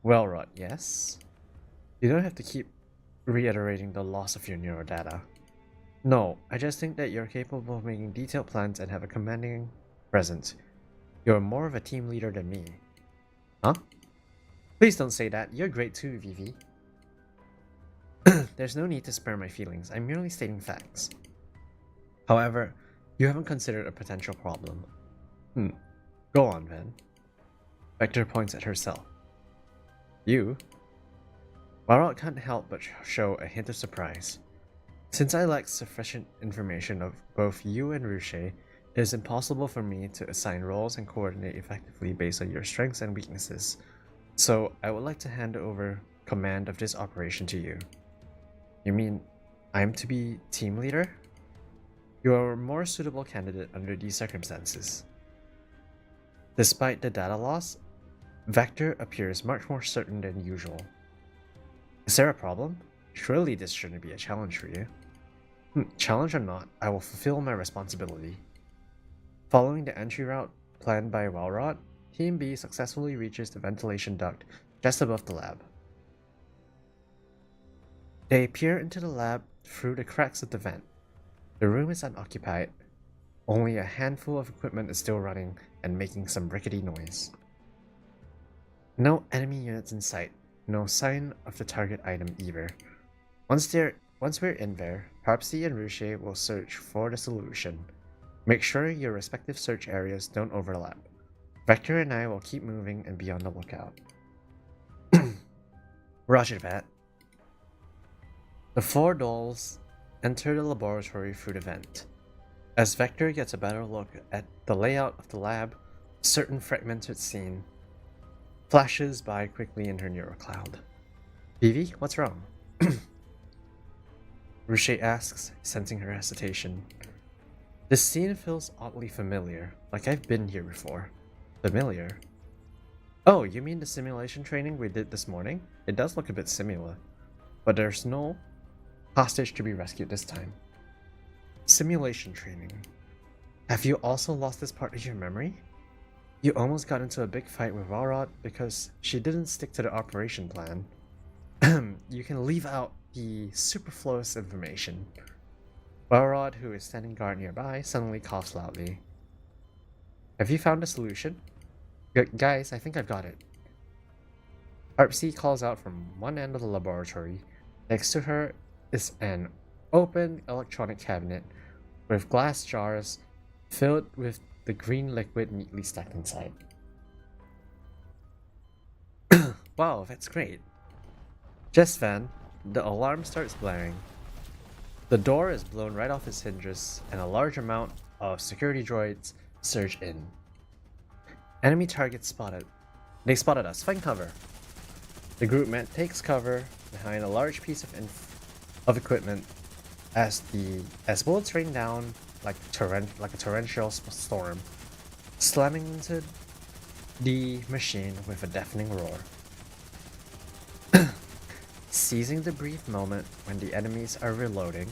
Wellrod, yes? You don't have to keep reiterating the loss of your neural data. No, I just think that you're capable of making detailed plans and have a commanding presence. You're more of a team leader than me. Huh? Please don't say that. You're great too, Vivi. There's no need to spare my feelings. I'm merely stating facts. However, you haven't considered a potential problem. Go on, then. Vector points at herself. You? Warok can't help but show a hint of surprise. Since I lack sufficient information of both you and Ruche, it is impossible for me to assign roles and coordinate effectively based on your strengths and weaknesses. So I would like to hand over command of this operation to you. You mean I'm to be team leader? You are a more suitable candidate under these circumstances. Despite the data loss, Vector appears much more certain than usual. Is there a problem? Surely this shouldn't be a challenge for you. Challenge or not, I will fulfill my responsibility. Following the entry route planned by Walrod, Team B successfully reaches the ventilation duct just above the lab. They peer into the lab through the cracks of the vent. The room is unoccupied. Only a handful of equipment is still running and making some rickety noise. No enemy units in sight. No sign of the target item either. Once we're in there, Harpsy and Ruche will search for the solution. Make sure your respective search areas don't overlap. Vector and I will keep moving and be on the lookout. Roger that. The 4 dolls enter the laboratory through the vent. As Vector gets a better look at the layout of the lab, a certain fragmented scene flashes by quickly in her neurocloud. Vivi, what's wrong? Ruche asks, sensing her hesitation. This scene feels oddly familiar, like I've been here before. Familiar? Oh, you mean the simulation training we did this morning? It does look a bit similar, but there's no hostage to be rescued this time. Simulation training. Have you also lost this part of your memory? You almost got into a big fight with Valrod because she didn't stick to the operation plan. You can leave out the superfluous information. Valrod, who is standing guard nearby, suddenly coughs loudly. Have you found a solution? Guys, I think I've got it. Harpsy calls out from one end of the laboratory. Next to her is an open electronic cabinet with glass jars filled with the green liquid neatly stacked inside. Wow, that's great. Just then, the alarm starts blaring. The door is blown right off its hinges, and a large amount of security droids surge in. Enemy targets spotted. They spotted us. Find cover. The groupmate takes cover behind a large piece of equipment as bullets rain down like a torrential storm, slamming into the machine with a deafening roar. Seizing the brief moment when the enemies are reloading,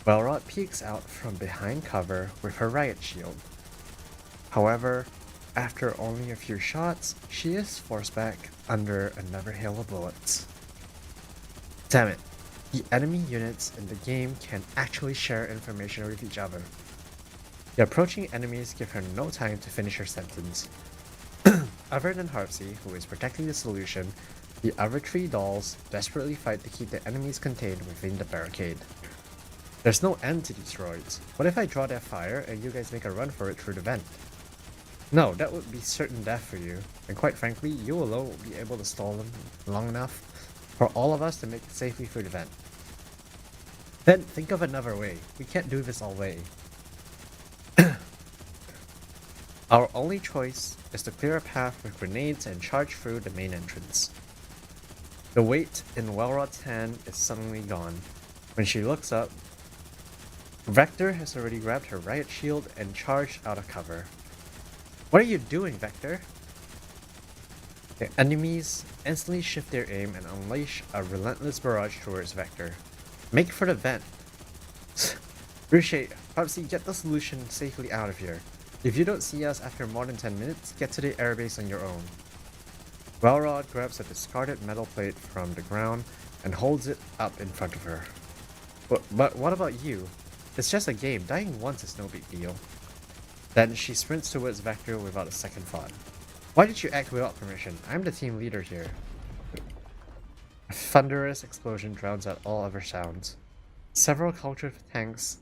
Valrod peeks out from behind cover with her riot shield. However, after only a few shots, she is forced back under another hail of bullets. Damn it, the enemy units in the game can actually share information with each other. The approaching enemies give her no time to finish her sentence. Other than Harpsy, who is protecting the solution, the other 3 dolls desperately fight to keep the enemies contained within the barricade. There's no end to these droids. What if I draw their fire and you guys make a run for it through the vent? No, that would be certain death for you, and quite frankly, you alone will be able to stall them long enough for all of us to make it safely through the vent. Then think of another way. We can't do this all way. Our only choice is to clear a path with grenades and charge through the main entrance. The weight in Walrod's hand is suddenly gone. When she looks up, Vector has already grabbed her riot shield and charged out of cover. What are you doing, Vector? The enemies instantly shift their aim and unleash a relentless barrage towards Vector. Make for the vent. Ruche, Harpsy, get the solution safely out of here. If you don't see us after more than 10 minutes, get to the airbase on your own. Valrod grabs a discarded metal plate from the ground and holds it up in front of her. But what about you? It's just a game. Dying once is no big deal. Then she sprints towards Vector without a second thought. Why did you act without permission? I'm the team leader here. A thunderous explosion drowns out all other sounds. Several cultured tanks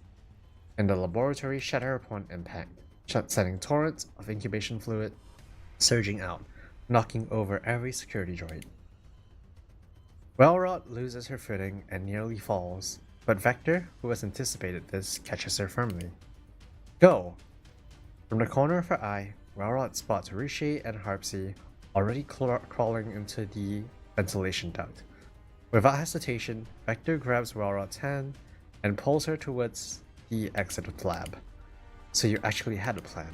in the laboratory shatter upon impact, sending torrents of incubation fluid surging out, knocking over every security droid. Valrod loses her footing and nearly falls, but Vector, who has anticipated this, catches her firmly. Go! From the corner of her eye, Valrod spots Ruche and Harpsy already crawling into the ventilation duct. Without hesitation, Vector grabs Valrod's hand and pulls her towards the exit of the lab. So you actually had a plan.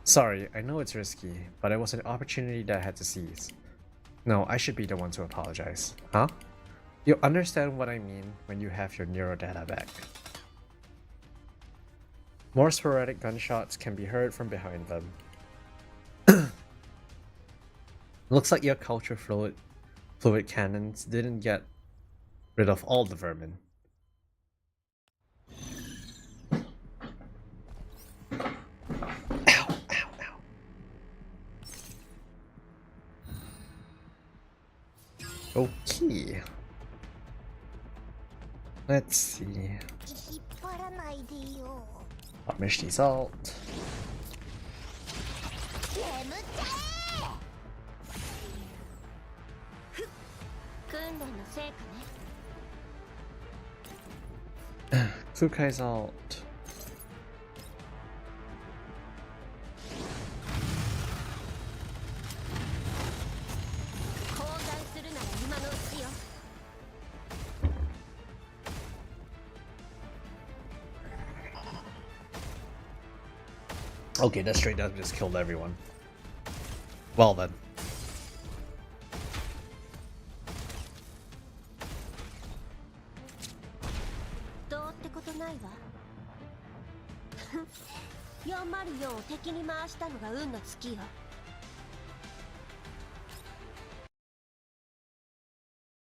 Sorry, I know it's risky, but it was an opportunity that I had to seize. No, I should be the one to apologize. Huh? You'll understand what I mean when you have your neurodata back. More sporadic gunshots can be heard from behind them. Looks like your culture fluid cannons didn't get rid of all the vermin. Ow, ow, ow. Okay. Let's see. Misty salt. Kukai salt. Okay, that straight up just killed everyone. Well then.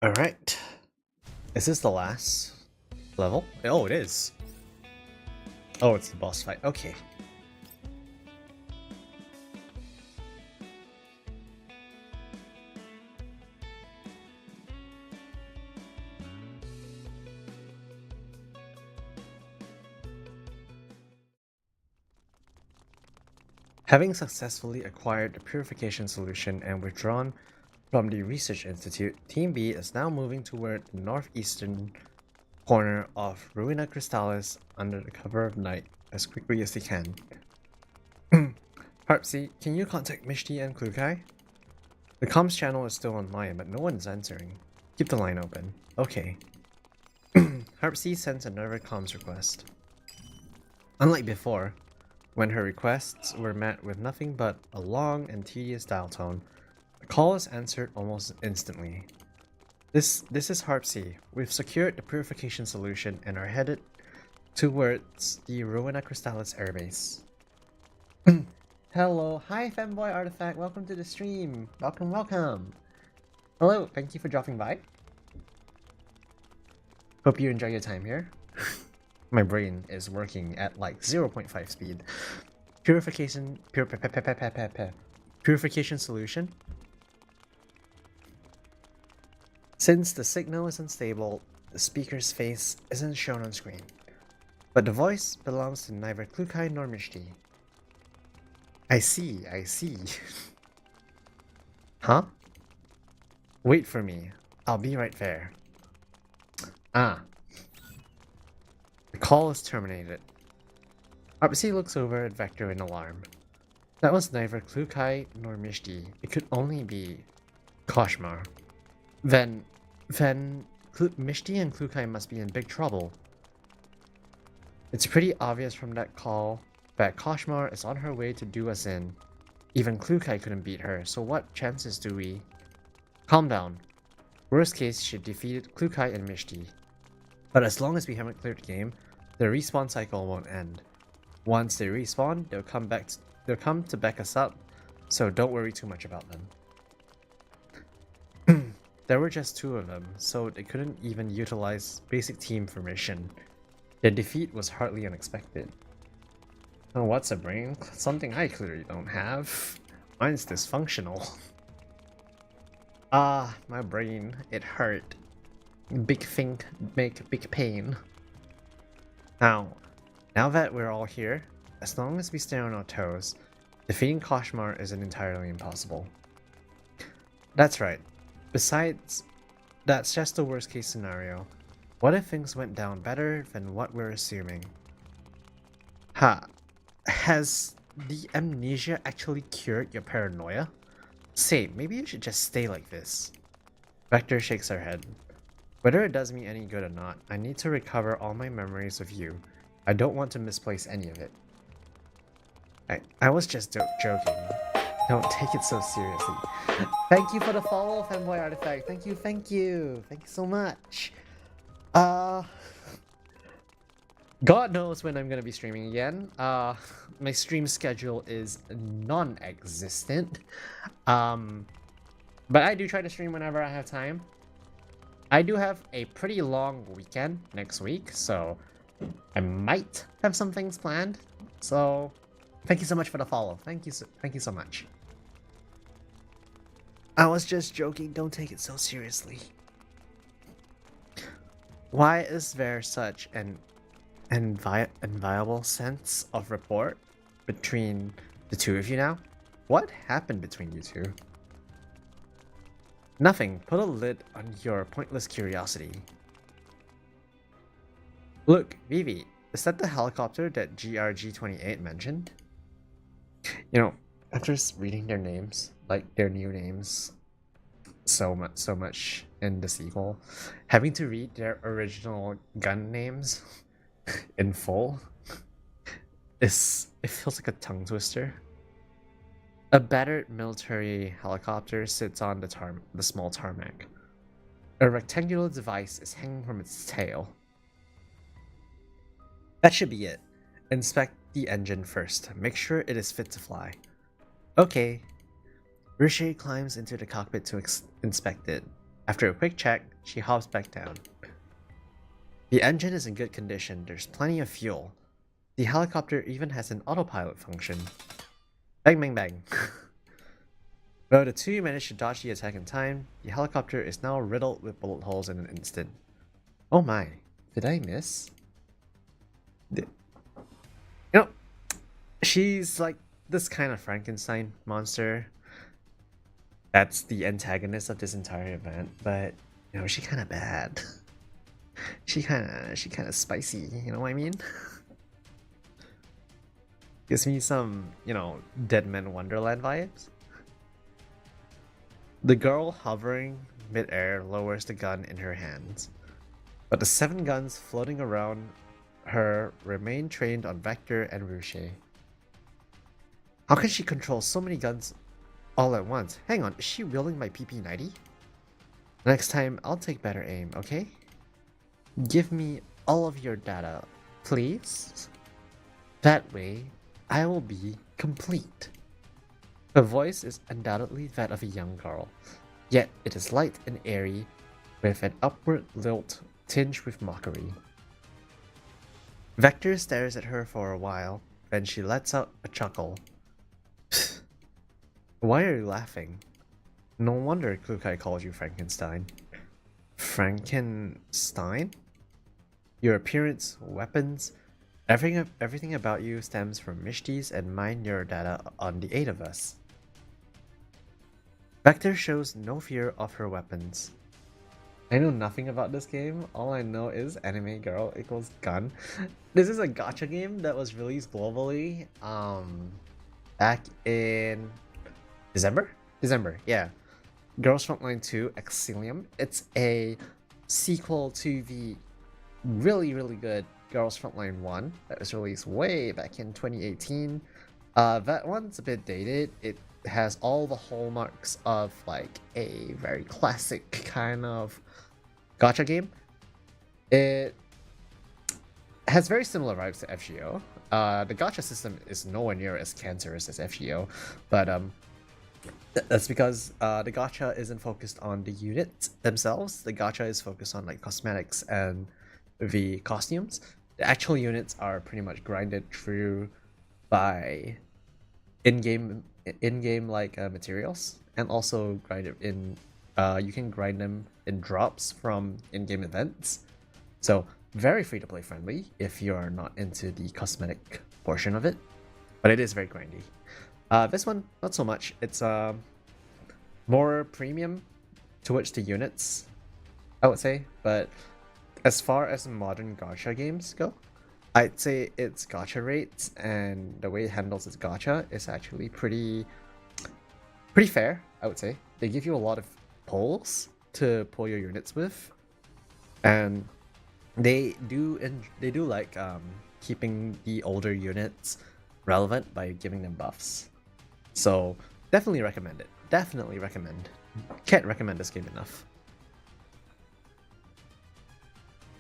Alright. Is this the last level? Oh, it is. Oh, it's the boss fight. Okay. Having successfully acquired the purification solution and withdrawn from the Research Institute, Team B is now moving toward the northeastern corner of Ruina Crystallis under the cover of night as quickly as they can. Harpsy, can you contact Mishti and Klukai? The comms channel is still online, but no one's answering. Keep the line open. Okay. Harpsy sends another comms request. Unlike before, when her requests were met with nothing but a long and tedious dial tone, the call is answered almost instantly. This is Harpsy. We've secured the purification solution and are headed towards the Ruina Crystallis airbase. Hello, hi Femboy Artifact, welcome to the stream. Welcome, welcome. Hello, thank you for dropping by. Hope you enjoy your time here. My brain is working at like 0.5 speed. Purification solution. Since the signal is unstable, the speaker's face isn't shown on screen. But the voice belongs to neither Klukai nor Mishti. I see. Huh? Wait for me. I'll be right there. Ah. The call is terminated. Harpsy looks over at Vector in alarm. That was neither Klukai nor Mishti. It could only be Koshmar. Then Mishti and Klukai must be in big trouble. It's pretty obvious from that call that Koshmar is on her way to do us in. Even Klukai couldn't beat her, so what chances do we? Calm down. Worst case, she defeated Klukai and Mishti. But as long as we haven't cleared the game, the respawn cycle won't end. Once they respawn, they'll come to back us up, so don't worry too much about them. There were just two of them, so they couldn't even utilize basic team formation. Their defeat was hardly unexpected. Oh, what's a brain? Something I clearly don't have. Mine's dysfunctional. Ah, my brain, it hurt. Big think make big pain. Now that we're all here, as long as we stay on our toes, defeating Koshmar isn't entirely impossible. That's right. Besides, that's just the worst case scenario. What if things went down better than what we're assuming? Has the amnesia actually cured your paranoia? Say, maybe you should just stay like this. Vector shakes her head. Whether it does me any good or not, I need to recover all my memories of you. I don't want to misplace any of it. I was just joking. Don't take it so seriously. Thank you for the follow, Fanboy Artifact. Thank you, thank you. Thank you so much. God knows when I'm gonna be streaming again. My stream schedule is non-existent. But I do try to stream whenever I have time. I do have a pretty long weekend next week, so I might have some things planned. So thank you so much for the follow. Thank you so much. I was just joking, don't take it so seriously. Why is there such an enviable sense of rapport between the two of you now? What happened between you two? Nothing. Put a lid on your pointless curiosity. Look, Vivi, is that the helicopter that GRG28 mentioned? You know, after reading their names, like their new names, so much in the sequel, having to read their original gun names in full it feels like a tongue twister. A battered military helicopter sits on the small tarmac. A rectangular device is hanging from its tail. That should be it. Inspect the engine first. Make sure it is fit to fly. Okay. Richer climbs into the cockpit to inspect it. After a quick check, she hops back down. The engine is in good condition. There's plenty of fuel. The helicopter even has an autopilot function. Bang, bang, bang. Though the two managed to dodge the attack in time, the helicopter is now riddled with bullet holes in an instant. Oh my, did I miss? You know, she's like this kind of Frankenstein monster. That's the antagonist of this entire event, but you know, she kind of bad. She kind of spicy, you know what I mean? Gives me some, you know, Dead Man Wonderland vibes. The girl hovering mid-air lowers the gun in her hands, but the 7 guns floating around her remain trained on Vector and Ruche. How can she control so many guns all at once? Hang on, is she wielding my PP-90? Next time, I'll take better aim, okay? Give me all of your data, please? That way, I will be complete. Her voice is undoubtedly that of a young girl, yet it is light and airy, with an upward lilt tinged with mockery. Vector stares at her for a while, then she lets out a chuckle. Why are you laughing? No wonder Kukai called you Frankenstein. Frankenstein? Your appearance, weapons, everything about you stems from Mishti's and my neurodata on the 8 of us. Vector shows no fear of her weapons. I know nothing about this game. All I know is anime girl equals gun. This is a gacha game that was released globally back in December, yeah. Girls Frontline 2 EXILIUM. It's a sequel to the really good Girls Frontline 1 that was released way back in 2018. That one's a bit dated. It has all the hallmarks of like a very classic kind of gacha game. It has very similar vibes to FGO. The gacha system is nowhere near as cancerous as FGO, but that's because the gacha isn't focused on the units themselves. The gacha is focused on like cosmetics and the costumes. The actual units are pretty much grinded through by in-game like materials, and also grinded in you can grind them in drops from in-game events. So very free to play friendly if you're not into the cosmetic portion of it, but it is very grindy. This one, not so much. It's more premium towards the units, I would say. But as far as modern gacha games go, I'd say its gacha rates and the way it handles its gacha is actually pretty fair, I would say. They give you a lot of pulls to pull your units with, and they do like keeping the older units relevant by giving them buffs. So Definitely recommend it. Definitely recommend. Can't recommend this game enough.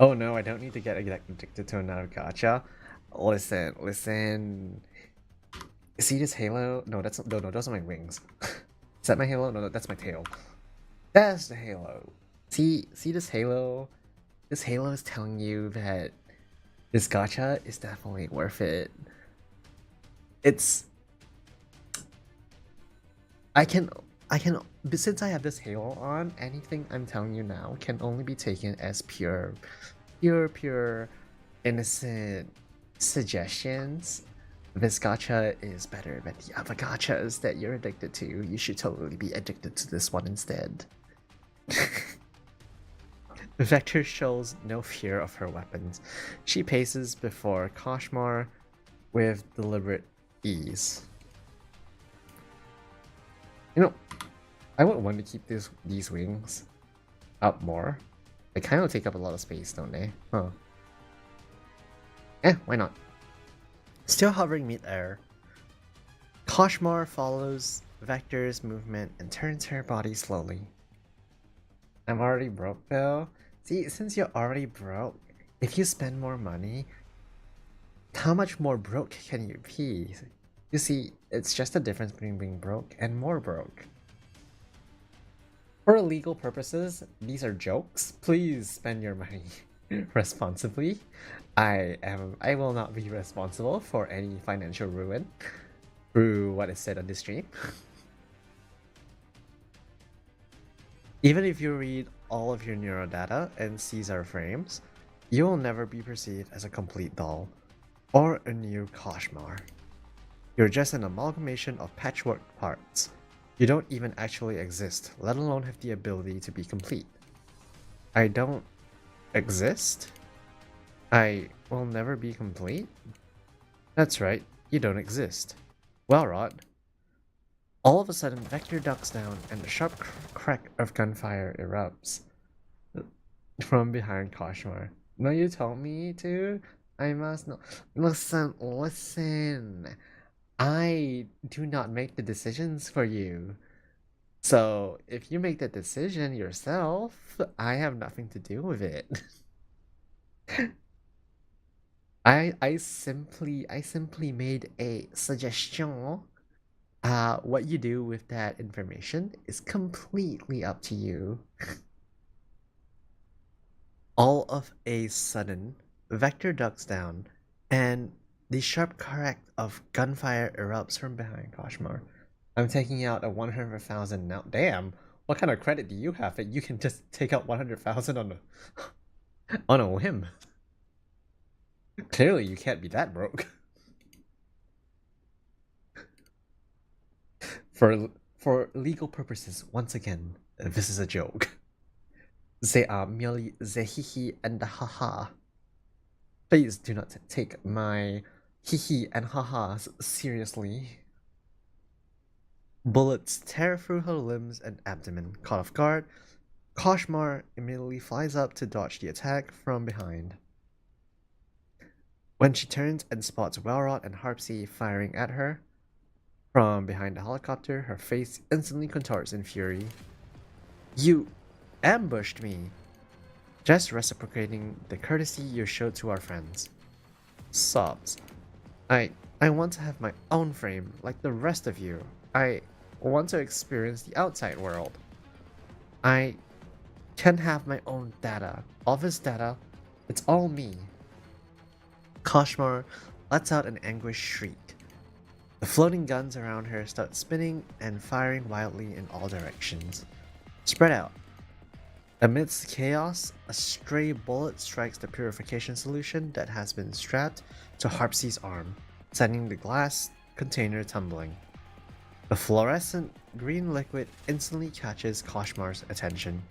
Oh no, I don't need to get addicted to another gacha. Listen. See this halo? No, no, those are my wings. Is that my halo? No, that's my tail. That's the halo. See this halo? This halo is telling you that this gacha is definitely worth it. Since I have this halo on, anything I'm telling you now can only be taken as pure innocent suggestions. This gacha is better than the other gachas that you're addicted to. You should totally be addicted to this one instead. Vector shows no fear of her weapons. She paces before Koshmar with deliberate ease. You know, I would want to keep these wings up more. They kind of take up a lot of space, don't they? Huh. Why not? Still hovering mid-air, Koshmar follows Vector's movement and turns her body slowly. I'm already broke though. See, since you're already broke, if you spend more money, how much more broke can you be? You see, it's just the difference between being broke and more broke. For legal purposes, these are jokes. Please spend your money responsibly. I will not be responsible for any financial ruin through what is said on this stream. Even if you read all of your neural data and seize our frames, you will never be perceived as a complete doll or a new Koshmar. You're just an amalgamation of patchwork parts. You don't even actually exist, let alone have the ability to be complete. I don't exist? I will never be complete? That's right, you don't exist. Well, Rod. All of a sudden, Vector ducks down and a sharp crack of gunfire erupts from behind Koshmar. No, you told me to? I must know. Listen. I do not make the decisions for you. So, if you make the decision yourself, I have nothing to do with it. I simply made a suggestion. What you do with that information is completely up to you. All of a sudden, Vector ducks down, and the sharp crack of gunfire erupts from behind Koshmar. I'm taking out a 100,000 now. Damn, what kind of credit do you have that you can just take out 100,000 on a whim? Clearly, you can't be that broke. For legal purposes, once again, this is a joke. They are merely the hee and the haha. Please do not take my hee and ha-has seriously. Bullets tear through her limbs and abdomen. Caught off guard, Koshmar immediately flies up to dodge the attack from behind. When she turns and spots Welrot and Harpsy firing at her from behind the helicopter, her face instantly contorts in fury. You ambushed me! Just reciprocating the courtesy you showed to our friends. Sobs. I want to have my own frame, like the rest of you. I want to experience the outside world. I can have my own data. All this data, it's all me. Koshmar lets out an anguished shriek. The floating guns around her start spinning and firing wildly in all directions. Spread out. Amidst chaos, a stray bullet strikes the purification solution that has been strapped to Harpsy's arm, sending the glass container tumbling. The fluorescent green liquid instantly catches Koshmar's attention.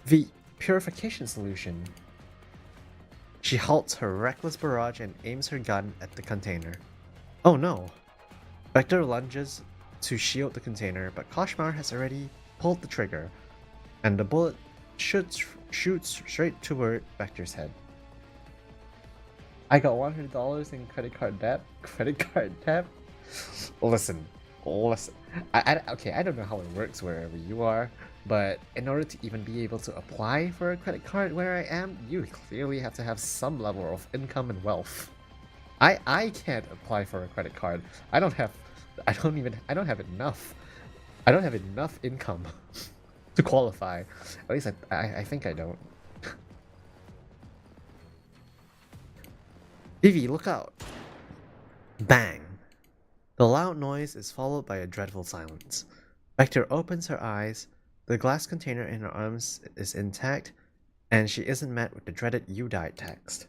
The purification solution. She halts her reckless barrage and aims her gun at the container. Oh no! Vector lunges to shield the container, but Koshmar has already pulled the trigger, and the bullet shoots straight toward Vector's head. I got $100 in credit card debt. Listen, Listen, okay, I don't know how it works wherever you are, but in order to even be able to apply for a credit card where I am, you clearly have to have some level of income and wealth. I can't apply for a credit card. I don't have enough. I don't have enough income to qualify. At least I think I don't. Vivi, look out! Bang! The loud noise is followed by a dreadful silence. Vector opens her eyes. The glass container in her arms is intact, and she isn't met with the dreaded "You died" text.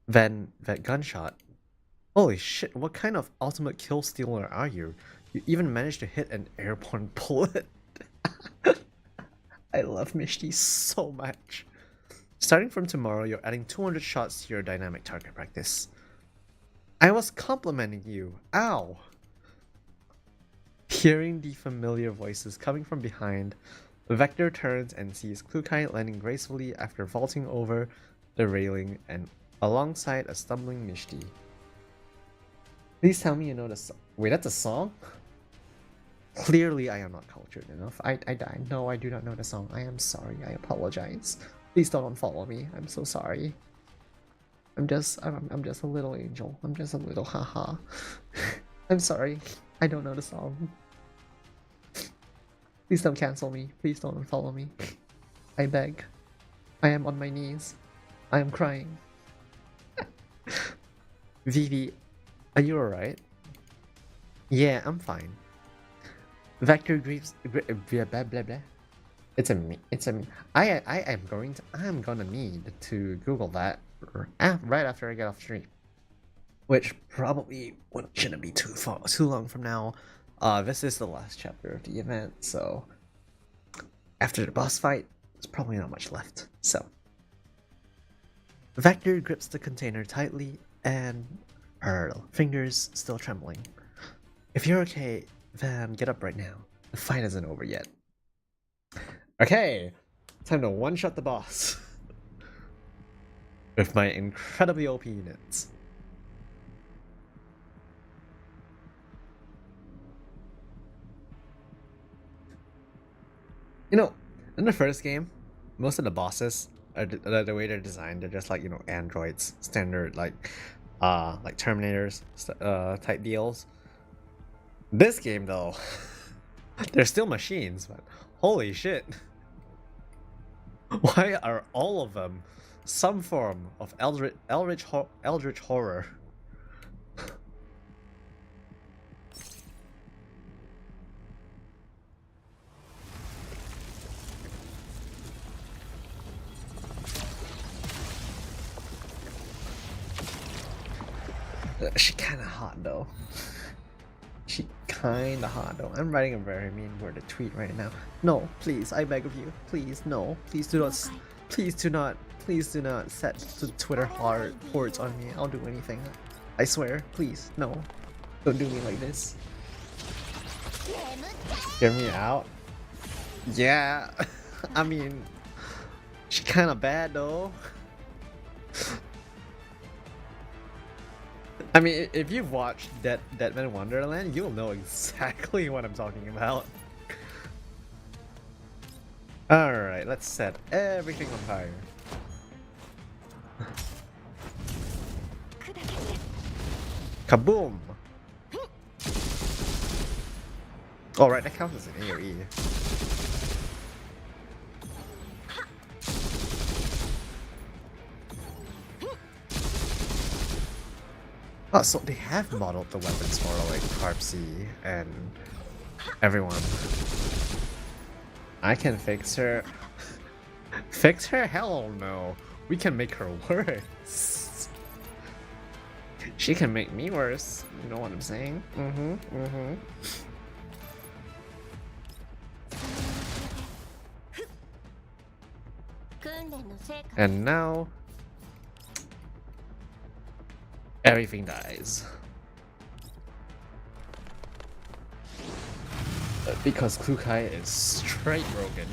Then that gunshot. Holy shit, what kind of ultimate kill stealer are you? You even managed to hit an airborne bullet. I love Mishti so much. Starting from tomorrow, you're adding 200 shots to your dynamic target practice. I was complimenting you. Ow! Hearing the familiar voices coming from behind, Vector turns and sees Klukai landing gracefully after vaulting over the railing and alongside a stumbling Mishti. Please tell me you know the song. Wait, that's a song? Clearly I am not cultured enough. I died. No, I do not know the song. I am sorry. I apologize. Please don't unfollow me. I'm so sorry. I'm just a little angel. I'm just a little haha. I'm sorry. I don't know the song. Please don't cancel me. Please don't unfollow me. I beg. I am on my knees. I am crying. Vivi, are you alright? Yeah, I'm fine. Vector grieves. Blah blah blah. It's a me. It's a me. I am gonna need to Google that right after I get off stream, which probably shouldn't be too long from now. This is the last chapter of the event, so after the boss fight, there's probably not much left. So Vector grips the container tightly, and her fingers still trembling. If you're okay, then get up right now. The fight isn't over yet. Okay, time to one-shot the boss with my incredibly OP units. You know, in the first game, most of the bosses are the way they're designed. They're just like, you know, androids, standard like Terminators type deals. This game though, they're still machines, but holy shit! Why are all of them some form of eldritch horror? She kinda hot though. She kinda hot though. I'm writing a very mean worded tweet right now. No, please, I beg of you. Please, no. Please do not. Please do not set the Twitter hordes on me. I'll do anything. I swear. Please, no. Don't do me like this. Hear me out? Yeah. I mean, she kinda bad though. I mean, if you've watched Deadman Wonderland, you'll know exactly what I'm talking about. Alright, let's set everything on fire. Kaboom! Alright, that counts as an AoE. Oh, so they have modeled the weapons for like RPG and everyone. I can fix her. Fix her? Hell no. We can make her worse. She can make me worse. You know what I'm saying? And now everything dies. Because Klukai is straight broken.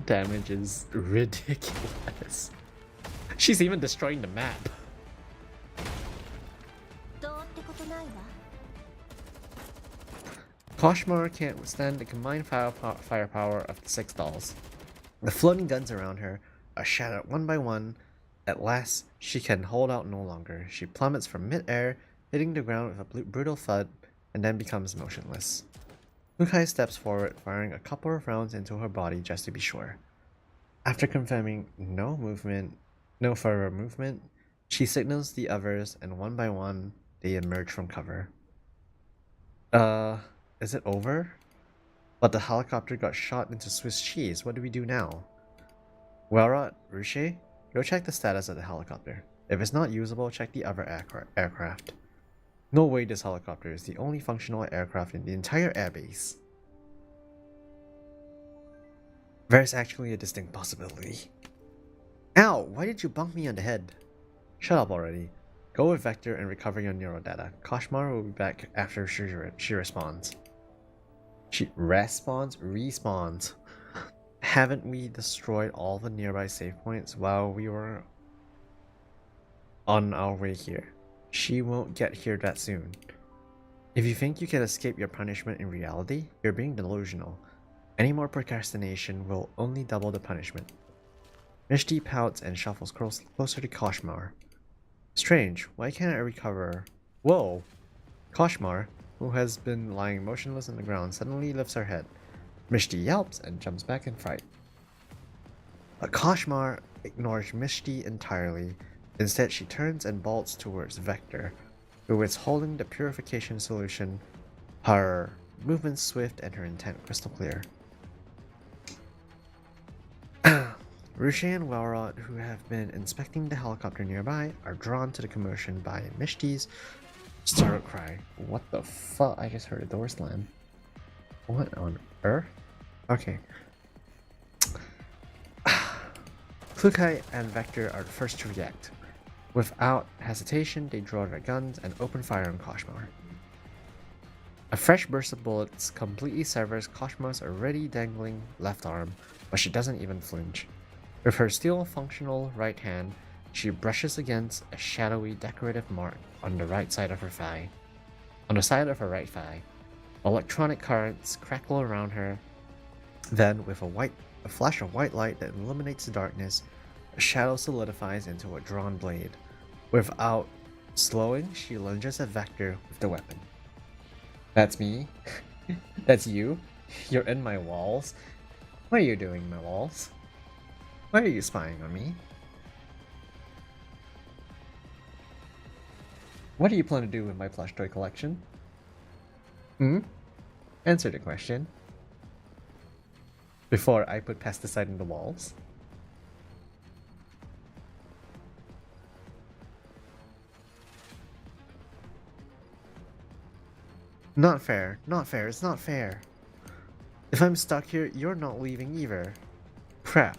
damage is ridiculous. She's even destroying the map. どうってことないわ。 Koshmar can't withstand the combined firepower of the 6 dolls. The floating guns around her are shattered one by one. At last, she can hold out no longer. She plummets from mid-air, hitting the ground with a brutal thud, and then becomes motionless. Kukai steps forward, firing a couple of rounds into her body just to be sure. After confirming no further movement, she signals the others, and one by one, they emerge from cover. Is it over? But the helicopter got shot into Swiss cheese. What do we do now? Welrot, Ruche, go check the status of the helicopter. If it's not usable, check the other aircraft. No way this helicopter is the only functional aircraft in the entire airbase. There's actually a distinct possibility. Ow! Why did you bump me on the head? Shut up already. Go with Vector and recover your neurodata. Koshmar will be back after she responds. She respawns. Haven't we destroyed all the nearby save points while we were on our way here? She won't get here that soon. If you think you can escape your punishment in reality, you're being delusional. Any more procrastination will only double the punishment. Mishti pouts and shuffles closer to Koshmar. Strange, why can't I recover? Whoa! Koshmar, who has been lying motionless on the ground, suddenly lifts her head. Mishti yelps and jumps back in fright. But Koshmar ignores Mishti entirely. Instead, she turns and bolts towards Vector, who is holding the purification solution, her movement swift and her intent crystal clear. Ruche and Welrot, who have been inspecting the helicopter nearby, are drawn to the commotion by Mishti's startled cry. What the fuck? I just heard a door slam. What on earth? Okay. Kukai and Vector are the first to react. Without hesitation, they draw their guns and open fire on Koshmar. A fresh burst of bullets completely severs Koshmar's already dangling left arm, but she doesn't even flinch. With her still functional right hand, she brushes against a shadowy decorative mark on the right side of her thigh. On the side of her right thigh, electronic currents crackle around her. Then, with a flash of white light that illuminates the darkness, a shadow solidifies into a drawn blade. Without slowing, she lunges at Vector with the weapon. That's me. That's you. You're in my walls. What are you doing in my walls? Why are you spying on me? What do you plan to do with my plush toy collection? Answer the question. Before I put pesticide in the walls. Not fair, it's not fair. If I'm stuck here, you're not leaving either. Crap.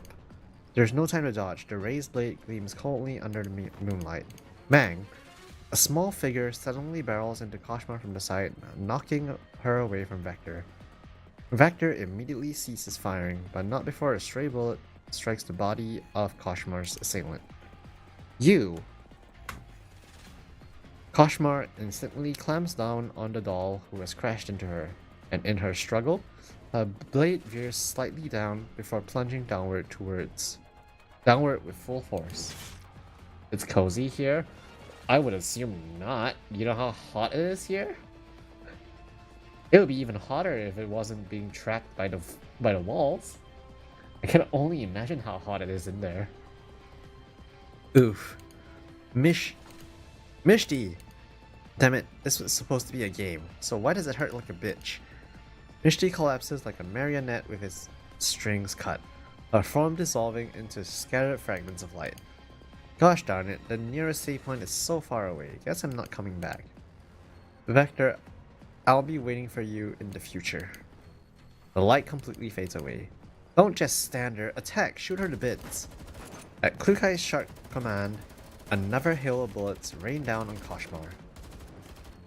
There's no time to dodge. The raised blade gleams coldly under the moonlight. Bang! A small figure suddenly barrels into Koshmar from the side, knocking her away from Vector. Vector immediately ceases firing, but not before a stray bullet strikes the body of Koshmar's assailant. You! Koshmar instantly clamps down on the doll who has crashed into her, and in her struggle, her blade veers slightly down before plunging downward with full force. It's cozy here? I would assume not. You know how hot it is here? It would be even hotter if it wasn't being trapped by the walls. I can only imagine how hot it is in there. Oof. Mishti! Damn it, this was supposed to be a game, so why does it hurt like a bitch? Mishti collapses like a marionette with its strings cut, her form dissolving into scattered fragments of light. Gosh darn it, the nearest save point is so far away. Guess I'm not coming back. Vector, I'll be waiting for you in the future. The light completely fades away. Don't just stand there, attack, shoot her to bits. At Klukai's sharp command, another hail of bullets rain down on Koshmar.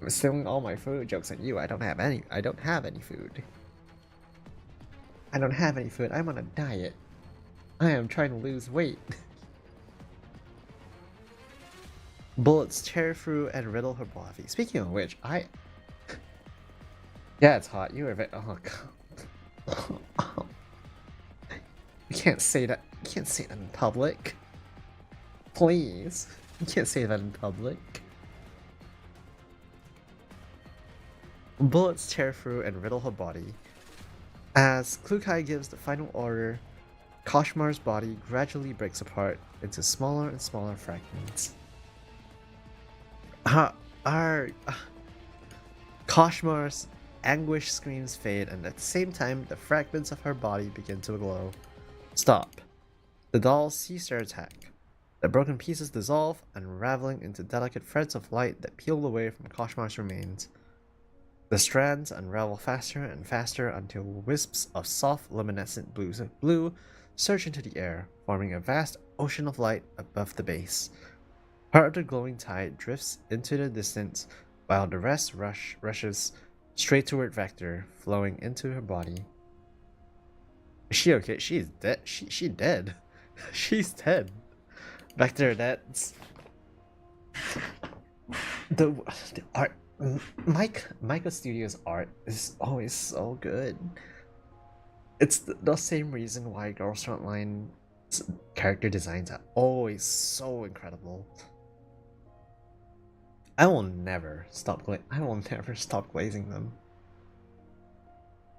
I'm stealing all my food. Joke's on you. I don't have any food. I'm on a diet. I am trying to lose weight. Bullets tear through and riddle her body. Speaking of which, yeah, it's hot. You were oh god. You can't say that. You can't say that in public. Please. You can't say that in public. Bullets tear through and riddle her body. As Klukai gives the final order, Koshmar's body gradually breaks apart into smaller and smaller fragments. Koshmar's anguished screams fade, and at the same time, the fragments of her body begin to glow. Stop. The dolls cease their attack. The broken pieces dissolve, unraveling into delicate threads of light that peel away from Koshmar's remains. The strands unravel faster and faster until wisps of soft luminescent blue surge into the air, forming a vast ocean of light above the base. Part of the glowing tide drifts into the distance, while the rest rushes straight toward Vector, flowing into her body. Is she okay? She's dead. She dead. She's dead. Vector, that's the art. Micah Studios' art is always so good. It's the same reason why Girls Frontline character designs are always so incredible. I will never stop glazing them.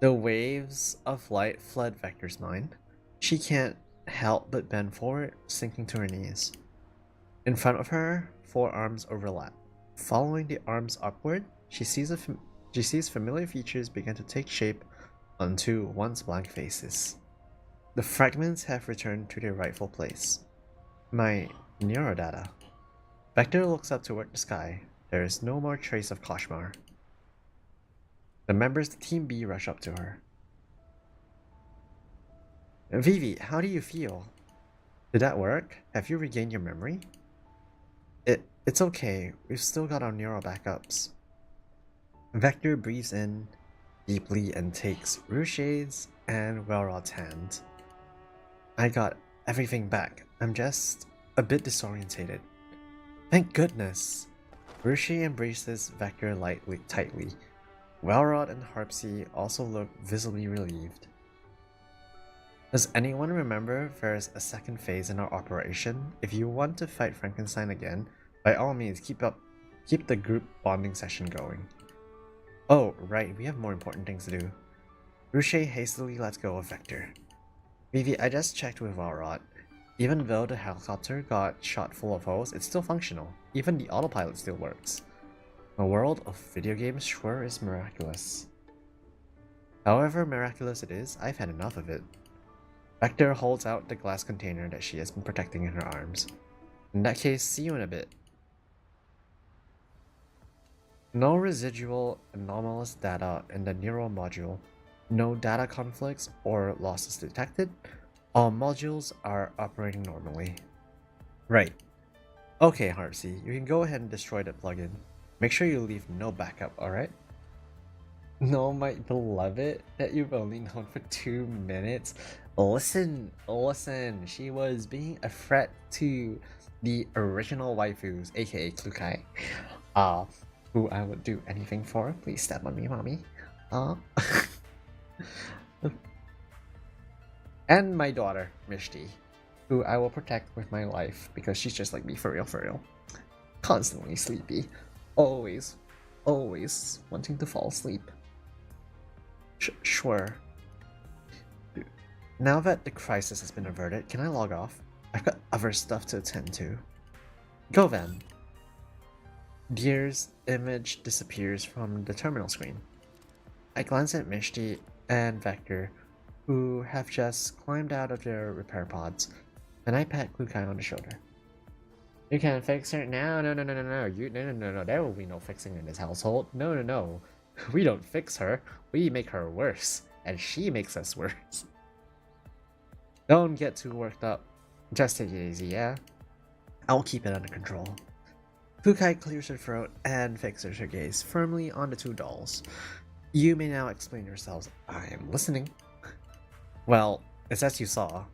The waves of light flood Vector's mind. She can't help but bend forward, sinking to her knees. In front of her, four arms overlap. Following the arms upward, she sees familiar features begin to take shape onto once blank faces. The fragments have returned to their rightful place. My neurodata. Vector looks up toward the sky. There is no more trace of Koshmar. The members of Team B rush up to her. Vivi, how do you feel? Did that work? Have you regained your memory? It's okay. We've still got our neural backups. Vector breathes in deeply and takes Ruche's and Welrod's hand. I got everything back. I'm just a bit disorientated. Thank goodness. Ruche embraces Vector tightly. Welrod and Harpsy also look visibly relieved. Does anyone remember there's a second phase in our operation? If you want to fight Frankenstein again, by all means keep the group bonding session going. Oh, right, we have more important things to do. Ruche hastily lets go of Vector. Vivi, I just checked with Welrod. Even though the helicopter got shot full of holes, it's still functional. Even the autopilot still works. The world of video games sure is miraculous. However miraculous it is, I've had enough of it. Vector holds out the glass container that she has been protecting in her arms. In that case, see you in a bit. No residual anomalous data in the neural module. No data conflicts or losses detected. All modules are operating normally. Right. Okay, Harpsy, you can go ahead and destroy that plugin. Make sure you leave no backup, alright? No, my beloved, that you've only known for 2 minutes. Listen, she was being a threat to the original waifus, aka Klukai. Who I would do anything for. Please step on me, mommy. And my daughter, Mishti, who I will protect with my life because she's just like me, for real. Constantly sleepy. Always wanting to fall asleep. Sure. Now that the crisis has been averted, can I log off? I've got other stuff to attend to. Go then. Deer's image disappears from the terminal screen. I glance at Mishti and Vector, who have just climbed out of their repair pods, and I pat Klukai on the shoulder. You can't fix her? No. No. There will be no fixing in this household. No. We don't fix her. We make her worse, and she makes us worse. Don't get too worked up. Just take it easy, yeah? I'll keep it under control. Klukai clears her throat and fixes her gaze firmly on the two dolls. You may now explain yourselves. I am listening. Well, it's as you saw.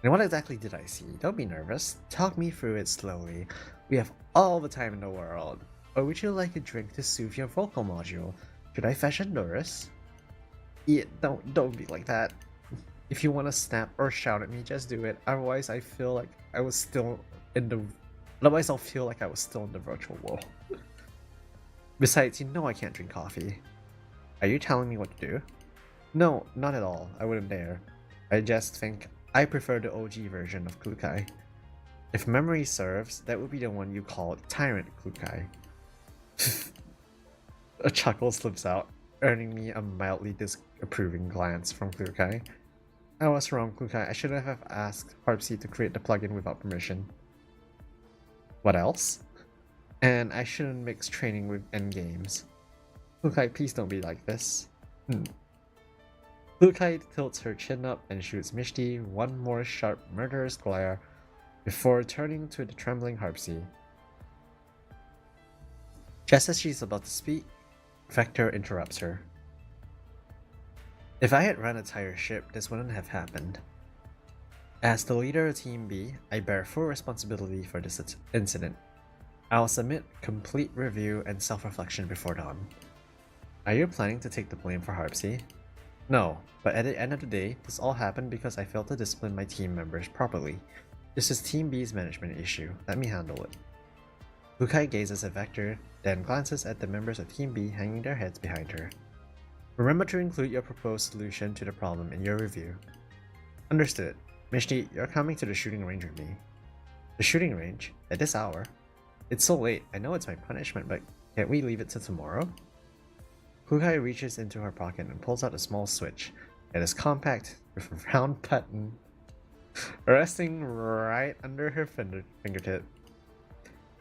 And what exactly did I see? Don't be nervous. Talk me through it slowly. We have all the time in the world. Or would you like a drink to soothe your vocal module? Should I fetch a nurse? Yeah, don't be like that. If you want to snap or shout at me, just do it. Otherwise, I feel like I was still in the... Otherwise, I'll feel like I was still in the virtual world. Besides, you know I can't drink coffee. Are you telling me what to do? No, not at all. I wouldn't dare. I just think I prefer the OG version of Klukai. If memory serves, that would be the one you called Tyrant Klukai. A chuckle slips out, earning me a mildly disapproving glance from Klukai. I was wrong, Klukai. I shouldn't have asked Harpsy to create the plugin without permission. What else? And I shouldn't mix training with endgames. Klukai, please don't be like this. Klukai tilts her chin up and shoots Mishti one more sharp, murderous glare before turning to the trembling Harpsy. Just as she's about to speak, Vector interrupts her. If I had run a entire ship, this wouldn't have happened. As the leader of Team B, I bear full responsibility for this incident. I'll submit complete review and self-reflection before dawn. Are you planning to take the blame for Harpsy? No, but at the end of the day, this all happened because I failed to discipline my team members properly. This is Team B's management issue. Let me handle it. Klukai gazes at Vector, then glances at the members of Team B hanging their heads behind her. Remember to include your proposed solution to the problem in your review. Understood. Mishti, you're coming to the shooting range with me. The shooting range? At this hour? It's so late. I know it's my punishment, but can't we leave it till tomorrow? Klukai reaches into her pocket and pulls out a small switch. It is compact, with a round button resting right under her fingertip.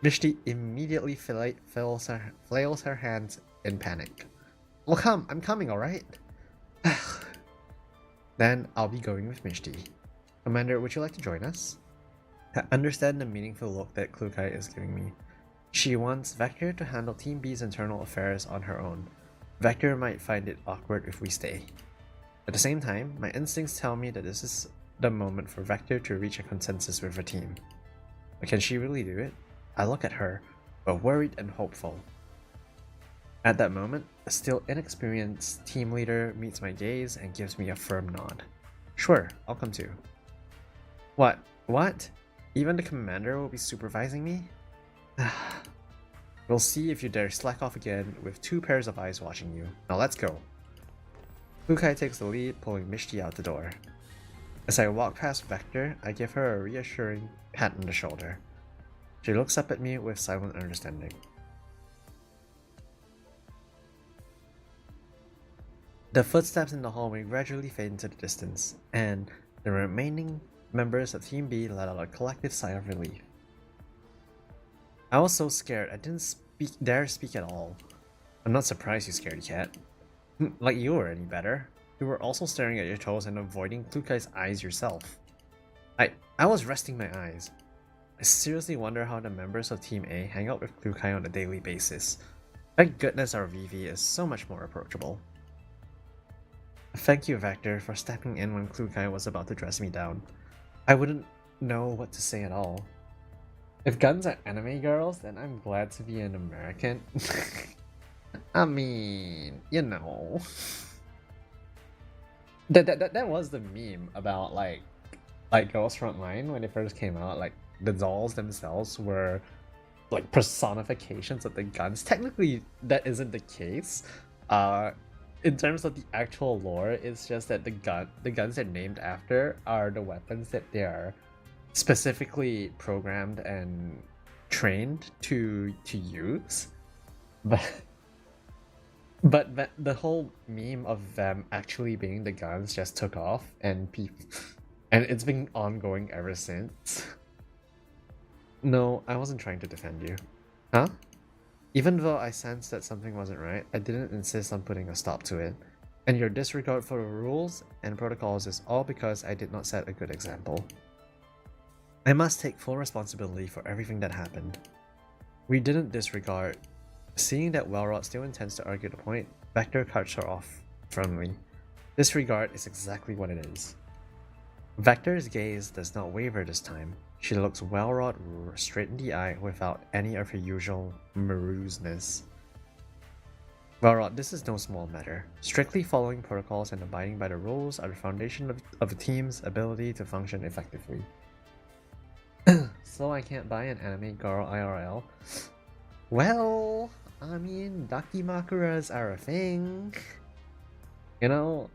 Mishti immediately flails her hands in panic. Well, I'm coming, alright? Then I'll be going with Mishti. Commander, would you like to join us? I understand the meaningful look that Klukai is giving me. She wants Vector to handle Team B's internal affairs on her own. Vector might find it awkward if we stay. At the same time, my instincts tell me that this is the moment for Vector to reach a consensus with her team. But can she really do it? I look at her, but worried and hopeful. At that moment, a still inexperienced team leader meets my gaze and gives me a firm nod. Sure, I'll come too. What? What? Even the commander will be supervising me? We'll see if you dare slack off again with 2 pairs of eyes watching you. Now let's go. Klukai takes the lead, pulling Mishti out the door. As I walk past Vector, I give her a reassuring pat on the shoulder. She looks up at me with silent understanding. The footsteps in the hallway gradually fade into the distance, and the remaining members of Team B let out a collective sigh of relief. I was so scared I didn't dare speak at all. I'm not surprised you scared cat. Like you were any better. You were also staring at your toes and avoiding Klukai's eyes yourself. I was resting my eyes. I seriously wonder how the members of Team A hang out with Klukai on a daily basis. Thank goodness our VV is so much more approachable. Thank you, Vector, for stepping in when Klukai was about to dress me down. I wouldn't know what to say at all. If guns are anime girls, then I'm glad to be an American. I mean, you know. That was the meme about like Girls Frontline when it first came out. Like the dolls themselves were like personifications of the guns. Technically, that isn't the case. In terms of the actual lore, it's just that the guns they're named after are the weapons that they are specifically programmed and trained to use. But the whole meme of them actually being the guns just took off, and it's been ongoing ever since. No, I wasn't trying to defend you. Huh? Even though I sensed that something wasn't right, I didn't insist on putting a stop to it. And your disregard for the rules and protocols is all because I did not set a good example. I must take full responsibility for everything that happened. We didn't disregard. Seeing that Wellrot still intends to argue the point, Vector cuts her off firmly. Disregard is exactly what it is. Vector's gaze does not waver this time. She looks Welrod straight in the eye without any of her usual moroseness. Welrod, this is no small matter. Strictly following protocols and abiding by the rules are the foundation of a team's ability to function effectively. So I can't buy an anime girl IRL? Well, I mean, Dakimakuras are a thing. You know?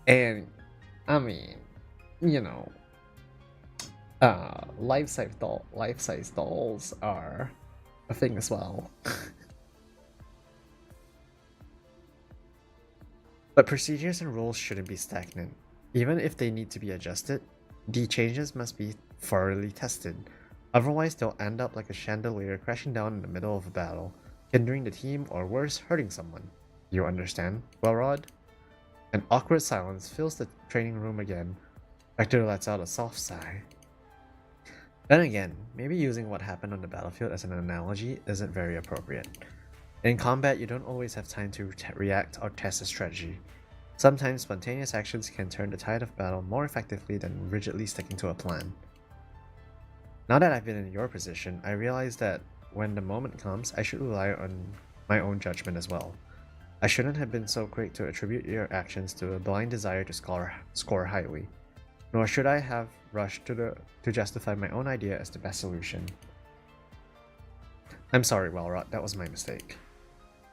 And, I mean, you know, life-size dolls are a thing as well. But procedures and rules shouldn't be stagnant. Even if they need to be adjusted, the changes must be thoroughly tested. Otherwise, they'll end up like a chandelier crashing down in the middle of a battle, hindering the team or worse, hurting someone. You understand, Welrod? An awkward silence fills the training room again. Vector lets out a soft sigh. Then again, maybe using what happened on the battlefield as an analogy isn't very appropriate. In combat, you don't always have time to react or test a strategy. Sometimes spontaneous actions can turn the tide of battle more effectively than rigidly sticking to a plan. Now that I've been in your position, I realize that when the moment comes, I should rely on my own judgment as well. I shouldn't have been so quick to attribute your actions to a blind desire to score highly, nor should I have rushed to justify my own idea as the best solution. I'm sorry, Welrod, that was my mistake.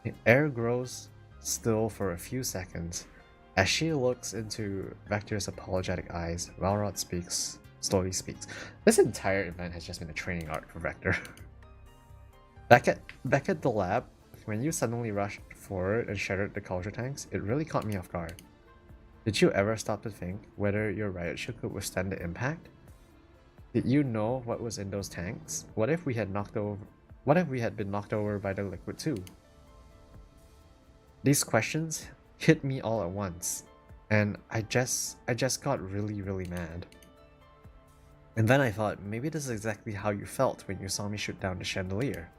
The air grows still for a few seconds. As she looks into Vector's apologetic eyes, Welrod slowly speaks. This entire event has just been a training arc for Vector. Back at the lab, when you suddenly rushed forward and shattered the culture tanks, it really caught me off guard. Did you ever stop to think whether your riot ship could withstand the impact? Did you know what was in those tanks? What if we had been knocked over by the liquid too? These questions hit me all at once, and I just got really mad. And then I thought, maybe this is exactly how you felt when you saw me shoot down the chandelier.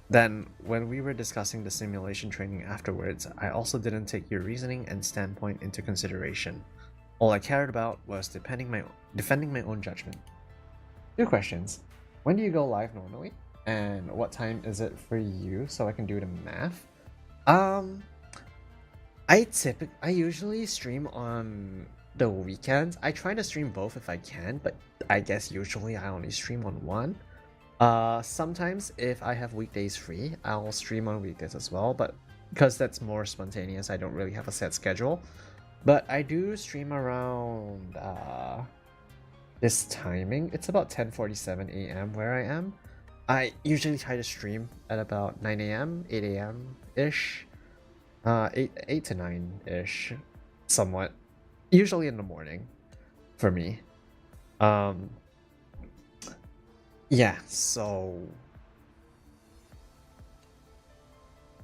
Then, when we were discussing the simulation training afterwards, I also didn't take your reasoning and standpoint into consideration. All I cared about was defending my own judgment. 2 questions. When do you go live normally? And what time is it for you so I can do the math? I usually stream on the weekends. I try to stream both if I can, but I guess usually I only stream on one. Sometimes if I have weekdays free, I'll stream on weekdays as well, but because that's more spontaneous, I don't really have a set schedule. But I do stream around this timing. It's about 10:47 a.m. where I am. I usually try to stream at about 9 a.m., 8 a.m. ish, 8 to 9 ish, somewhat. Usually in the morning, for me. Yeah, so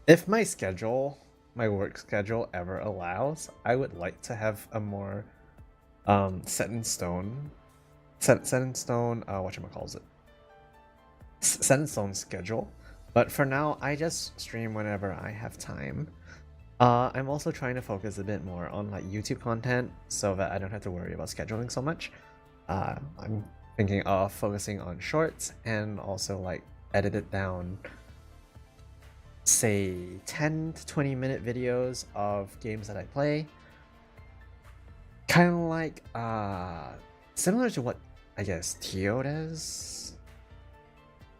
if my work schedule ever allows, I would like to have a more set in stone schedule. But for now, I just stream whenever I have time. I'm also trying to focus a bit more on like YouTube content so that I don't have to worry about scheduling so much. I'm thinking of focusing on shorts and also like edit it down, say 10 to 20 minute videos of games that I play. Kind of like similar to what I guess Tio does.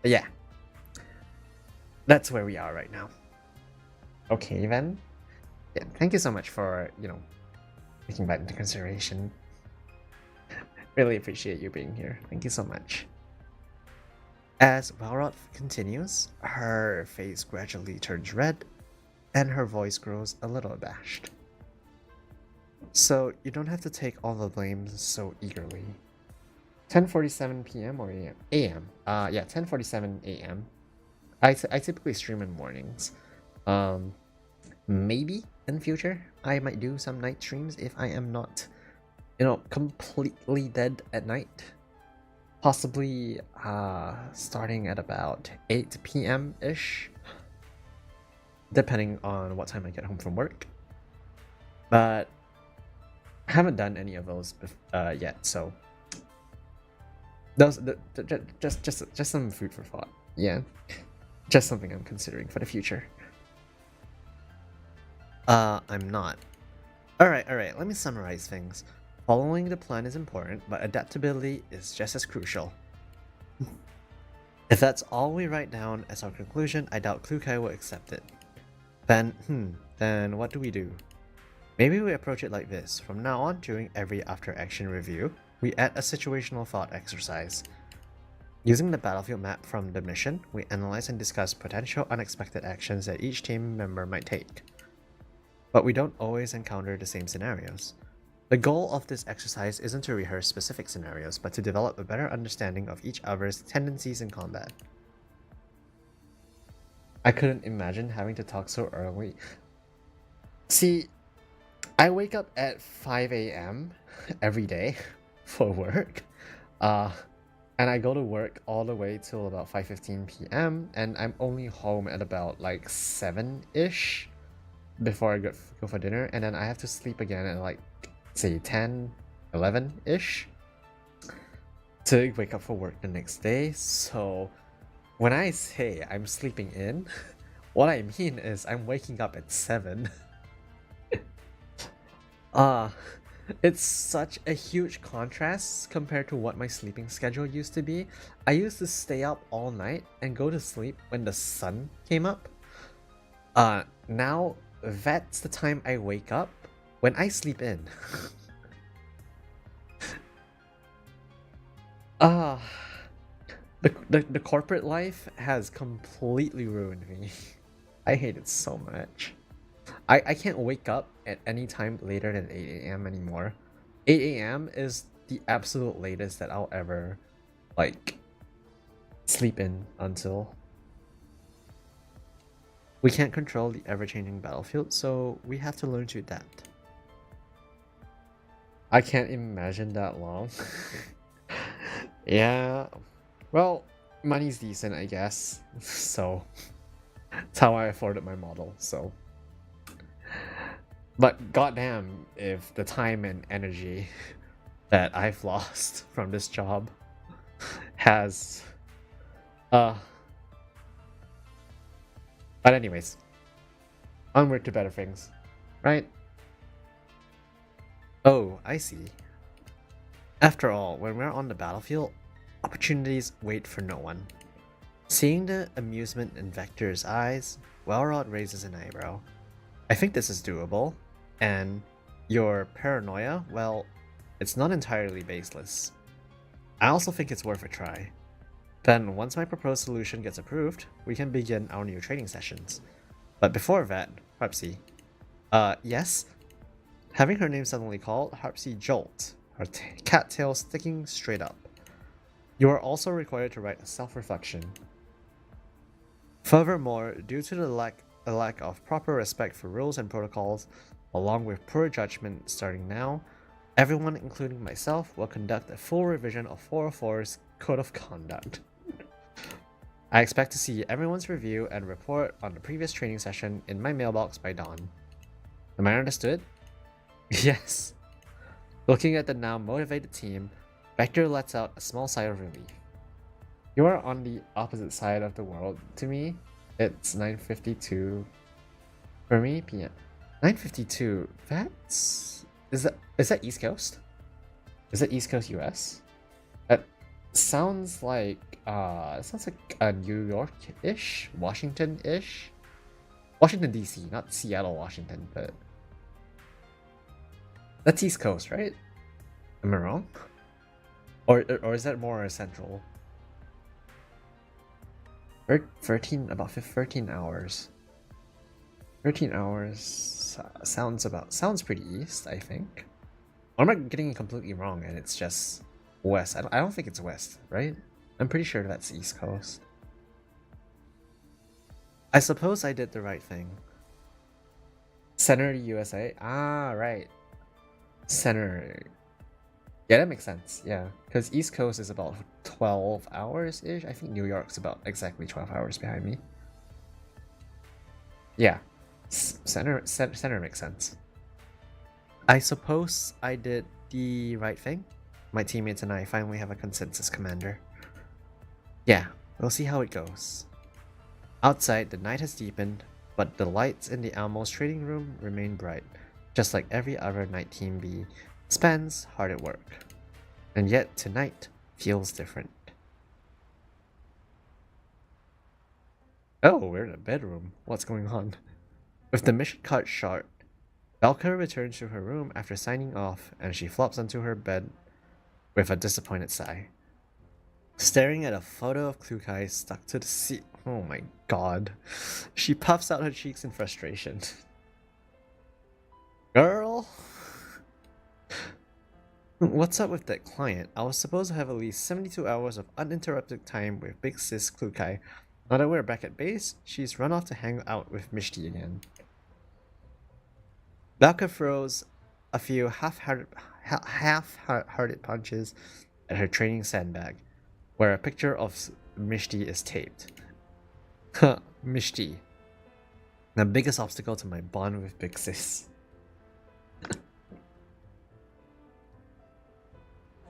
But yeah, that's where we are right now. Okay then. Yeah, thank you so much for, taking that into consideration. Really appreciate you being here. Thank you so much. As Welrod continues, her face gradually turns red, and her voice grows a little abashed. So, you don't have to take all the blame so eagerly. 10:47 p.m. or a.m.? A.m. Yeah, 10:47 a.m. I typically stream in mornings. Maybe in future I might do some night streams if I am not, completely dead at night. Possibly starting at about 8 p.m. ish, depending on what time I get home from work. But I haven't done any of those yet, so those just some food for thought. Yeah, just something I'm considering for the future. I'm not. Alright, let me summarize things. Following the plan is important, but adaptability is just as crucial. If that's all we write down as our conclusion, I doubt Klukai will accept it. Then what do we do? Maybe we approach it like this. From now on, during every after-action review, we add a situational thought exercise. Using the battlefield map from the mission, we analyze and discuss potential unexpected actions that each team member might take. But we don't always encounter the same scenarios. The goal of this exercise isn't to rehearse specific scenarios, but to develop a better understanding of each other's tendencies in combat. I couldn't imagine having to talk so early. See, I wake up at 5 a.m. every day for work. And I go to work all the way till about 5:15 p.m. and I'm only home at about like 7-ish before I go for dinner, and then I have to sleep again at like say 10, 11-ish to wake up for work the next day. So when I say I'm sleeping in, what I mean is I'm waking up at 7. It's such a huge contrast compared to what my sleeping schedule used to be. I used to stay up all night and go to sleep when the sun came up. Now that's the time I wake up when I sleep in. The corporate life has completely ruined me. I hate it so much. I can't wake up at any time later than 8 a.m. anymore. 8 a.m. is the absolute latest that I'll ever, like, sleep in until. We can't control the ever-changing battlefield, so we have to learn to adapt. I can't imagine that long. Yeah, well, money's decent, I guess. So, that's how I afforded my model, so. But goddamn, if the time and energy that I've lost from this job has but anyways, onward to better things, right? Oh, I see. After all, when we're on the battlefield, opportunities wait for no one. Seeing the amusement in Vector's eyes, Welrod raises an eyebrow. I think this is doable. And your paranoia, well, it's not entirely baseless. I also think it's worth a try. Then, once my proposed solution gets approved, we can begin our new training sessions. But before that, Harpsy. Yes? Having her name suddenly called, Harpsy jolts, her cat tail sticking straight up. You are also required to write a self-reflection. Furthermore, due to the lack of proper respect for rules and protocols, along with poor judgment starting now, everyone, including myself, will conduct a full revision of 404's Code of Conduct. I expect to see everyone's review and report on the previous training session in my mailbox by dawn. Am I understood? Yes. Looking at the now motivated team, Vector lets out a small sigh of relief. You are on the opposite side of the world to me. It's 9:52 for me p.m. 9:52. That's is that East Coast? Is that East Coast US? That sounds like New York-ish, Washington-ish, Washington DC, not Seattle, Washington, but that's East Coast, right? Am I wrong? Or is that more central? 13 hours. 13 hours sounds pretty east, I think. Or am I getting it completely wrong and it's just west? I don't think it's west, right? I'm pretty sure that's East Coast. I suppose I did the right thing. Center USA? Ah, right. Center. Yeah, that makes sense. Yeah, because East Coast is about 12 hours-ish. I think New York's about exactly 12 hours behind me. Yeah, center makes sense. I suppose I did the right thing. My teammates and I finally have a consensus commander. Yeah, we'll see how it goes. Outside, the night has deepened, but the lights in the Almo's trading room remain bright, just like every other night Team B spends hard at work. And yet, tonight feels different. Oh, we're in a bedroom. What's going on? With the mission card short, Belka returns to her room after signing off, and she flops onto her bed with a disappointed sigh. Staring at a photo of Klukai stuck to the seat. Oh my god. She puffs out her cheeks in frustration. Girl! What's up with that client? I was supposed to have at least 72 hours of uninterrupted time with Big Sis Klukai. Now that we're back at base, she's run off to hang out with Mishti again. Belka throws a few half-hearted punches at her training sandbag, where a picture of Mishti is taped. Huh, Mishti. The biggest obstacle to my bond with Big Sis.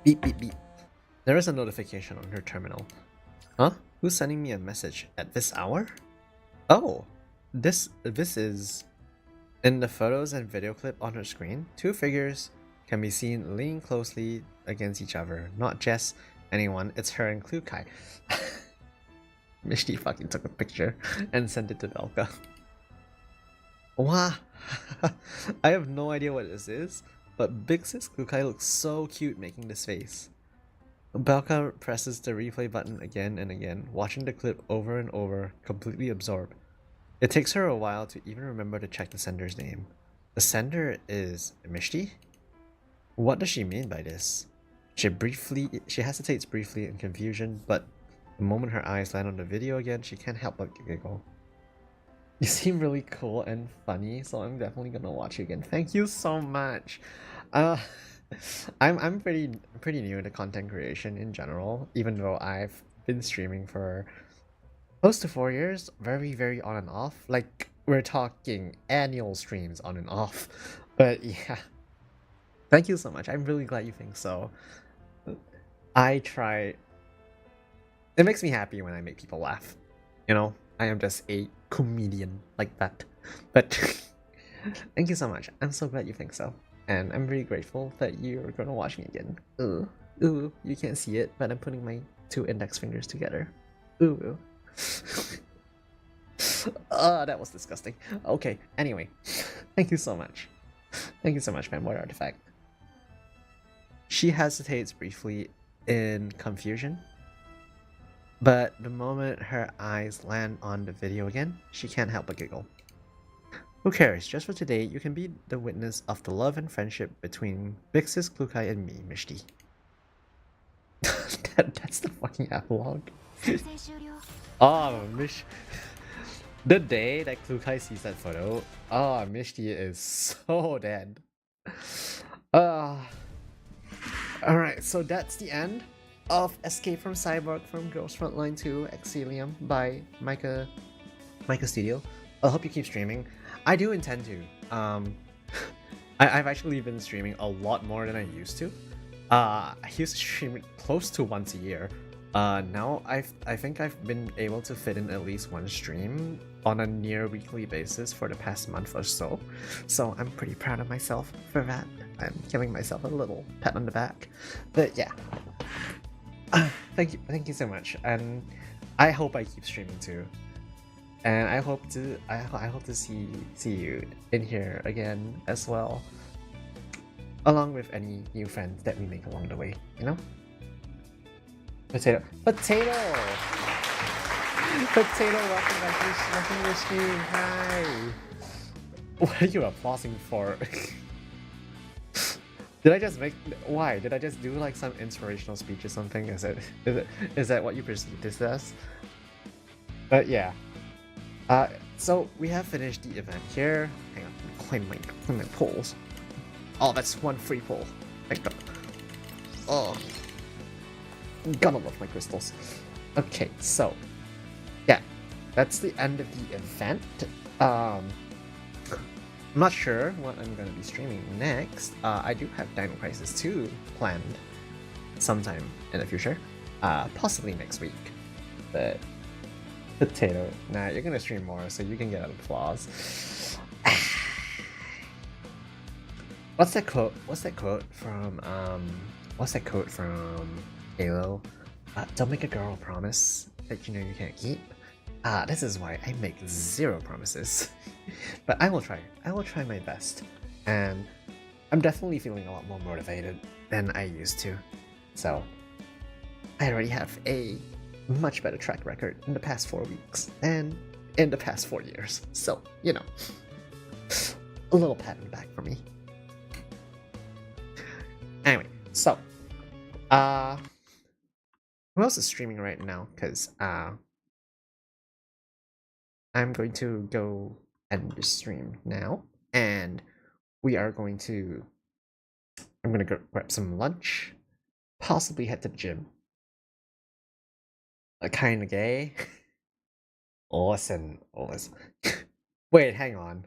Beep beep beep. There is a notification on her terminal. Huh? Who's sending me a message at this hour? Oh, this is... In the photos and video clip on her screen, two figures can be seen leaning closely against each other. Not just anyone, it's her and Klukai. Mishti fucking took a picture and sent it to Belka. Wow. I have no idea what this is, but Big Sis Klukai looks so cute making this face. Belka presses the replay button again and again, watching the clip over and over, completely absorbed. It takes her a while to even remember to check the sender's name. The sender is Mishti? What does she mean by this? She hesitates briefly in confusion, but the moment her eyes land on the video again, she can't help but giggle. You seem really cool and funny, so I'm definitely gonna watch you again. Thank you so much. I'm pretty new to content creation in general, even though I've been streaming for close to 4 years, very on and off. Like, we're talking annual streams on and off. But yeah, thank you so much. I'm really glad you think so. I try. It makes me happy when I make people laugh. You know, I am just a comedian like that. But thank you so much. I'm so glad you think so. And I'm really grateful that you're gonna watch me again. Ooh, you can't see it, but I'm putting my 2 index fingers together. Ooh. That was disgusting. Okay, anyway. Thank you so much. Thank you so much, Fanboy Artifact. She hesitates briefly in confusion, but the moment her eyes land on the video again, she can't help but giggle. Who cares? Just for today, you can be the witness of the love and friendship between Big Sis Klukai and me, Mishti. That's the fucking epilogue. Oh, the day that Klukai sees that photo, oh, Mishti is so dead. Alright, so that's the end of Escape from Cyborg from Girls Frontline 2 EXILIUM by Micah Studio. I hope you keep streaming. I do intend to. I've actually been streaming a lot more than I used to. I used to stream close to once a year. Now I think I've been able to fit in at least one stream on a near weekly basis for the past month or so. So I'm pretty proud of myself for that. I'm giving myself a little pat on the back. But yeah. Thank you so much. And I hope I keep streaming too. And I hope to see you in here again as well. Along with any new friends that we make along the way, you know? Potato! Potato, welcome back to the stream. Hi! What are you applauding for? Did I just make... Why? Did I just do like some inspirational speech or something? Is that what you perceive this as? But yeah. So we have finished the event here. Hang on, claim my pulls. Oh, that's one free pull. Oh, gotta love my crystals. Okay, so yeah, that's the end of the event. I'm not sure what I'm going to be streaming next. I do have Dino Crisis 2 planned sometime in the future. Possibly next week. But potato. Nah, you're gonna stream more so you can get applause. What's that quote? What's that quote from Halo? Don't make a girl promise that you know you can't keep. This is why I make zero promises. But I will try. I will try my best. And I'm definitely feeling a lot more motivated than I used to. So I already have a much better track record in the past 4 weeks and in the past 4 years. So, you know, a little pat on the back for me. Anyway, so, who else is streaming right now? Because, I'm going to go end the stream now, and we are going to, I'm gonna go grab some lunch, possibly head to the gym. Kinda gay. Listen. Wait, hang on.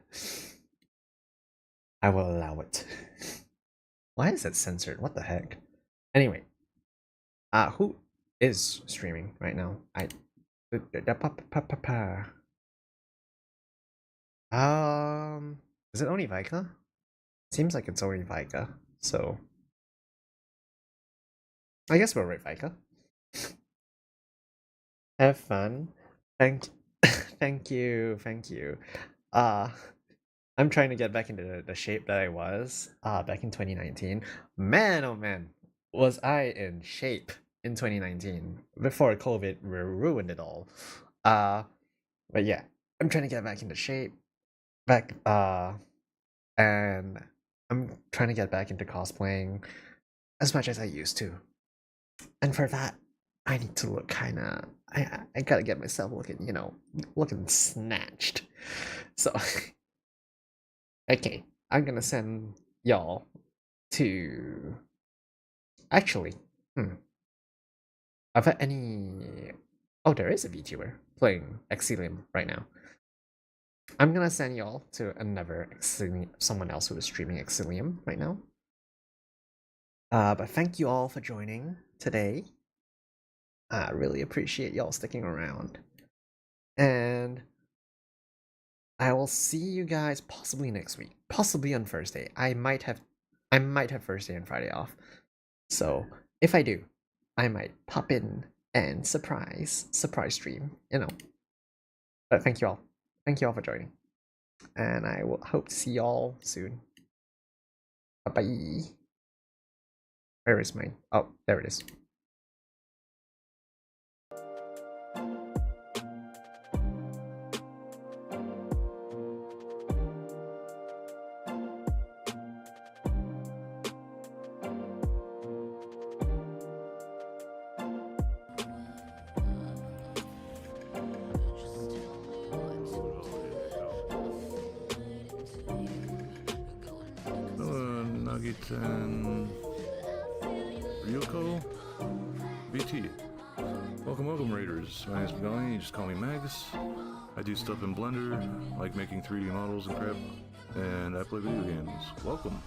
I will allow it. Why is it censored? What the heck? Anyway, who is streaming right now? Is it only Vika? Seems like it's only Vika, so I guess we'll rate Vika. Have fun. Thank you. I'm trying to get back into the shape that I was back in 2019. Man, oh man, was I in shape in 2019 before COVID ruined it all. But yeah, I'm trying to get back into shape. And I'm trying to get back into cosplaying as much as I used to. And for that, I need to look kinda, I gotta get myself looking, you know, looking snatched. So, okay, I'm gonna send y'all to, actually, Are there any, oh, there is a VTuber playing EXILIUM right now. I'm gonna send y'all to another someone else who is streaming EXILIUM right now. But thank you all for joining today. I really appreciate y'all sticking around. And I will see you guys possibly next week. Possibly on Thursday. I might have Thursday and Friday off. So if I do, I might pop in and surprise stream, you know. But thank you all. Thank you all for joining. And I will hope to see y'all soon. Bye-bye. Where is mine? Oh, there it is. And Ryuko BT. Welcome, Raiders. My name's Magali, you just call me Mags. I do stuff in Blender, like making 3D models and crap, and I play video games. Welcome.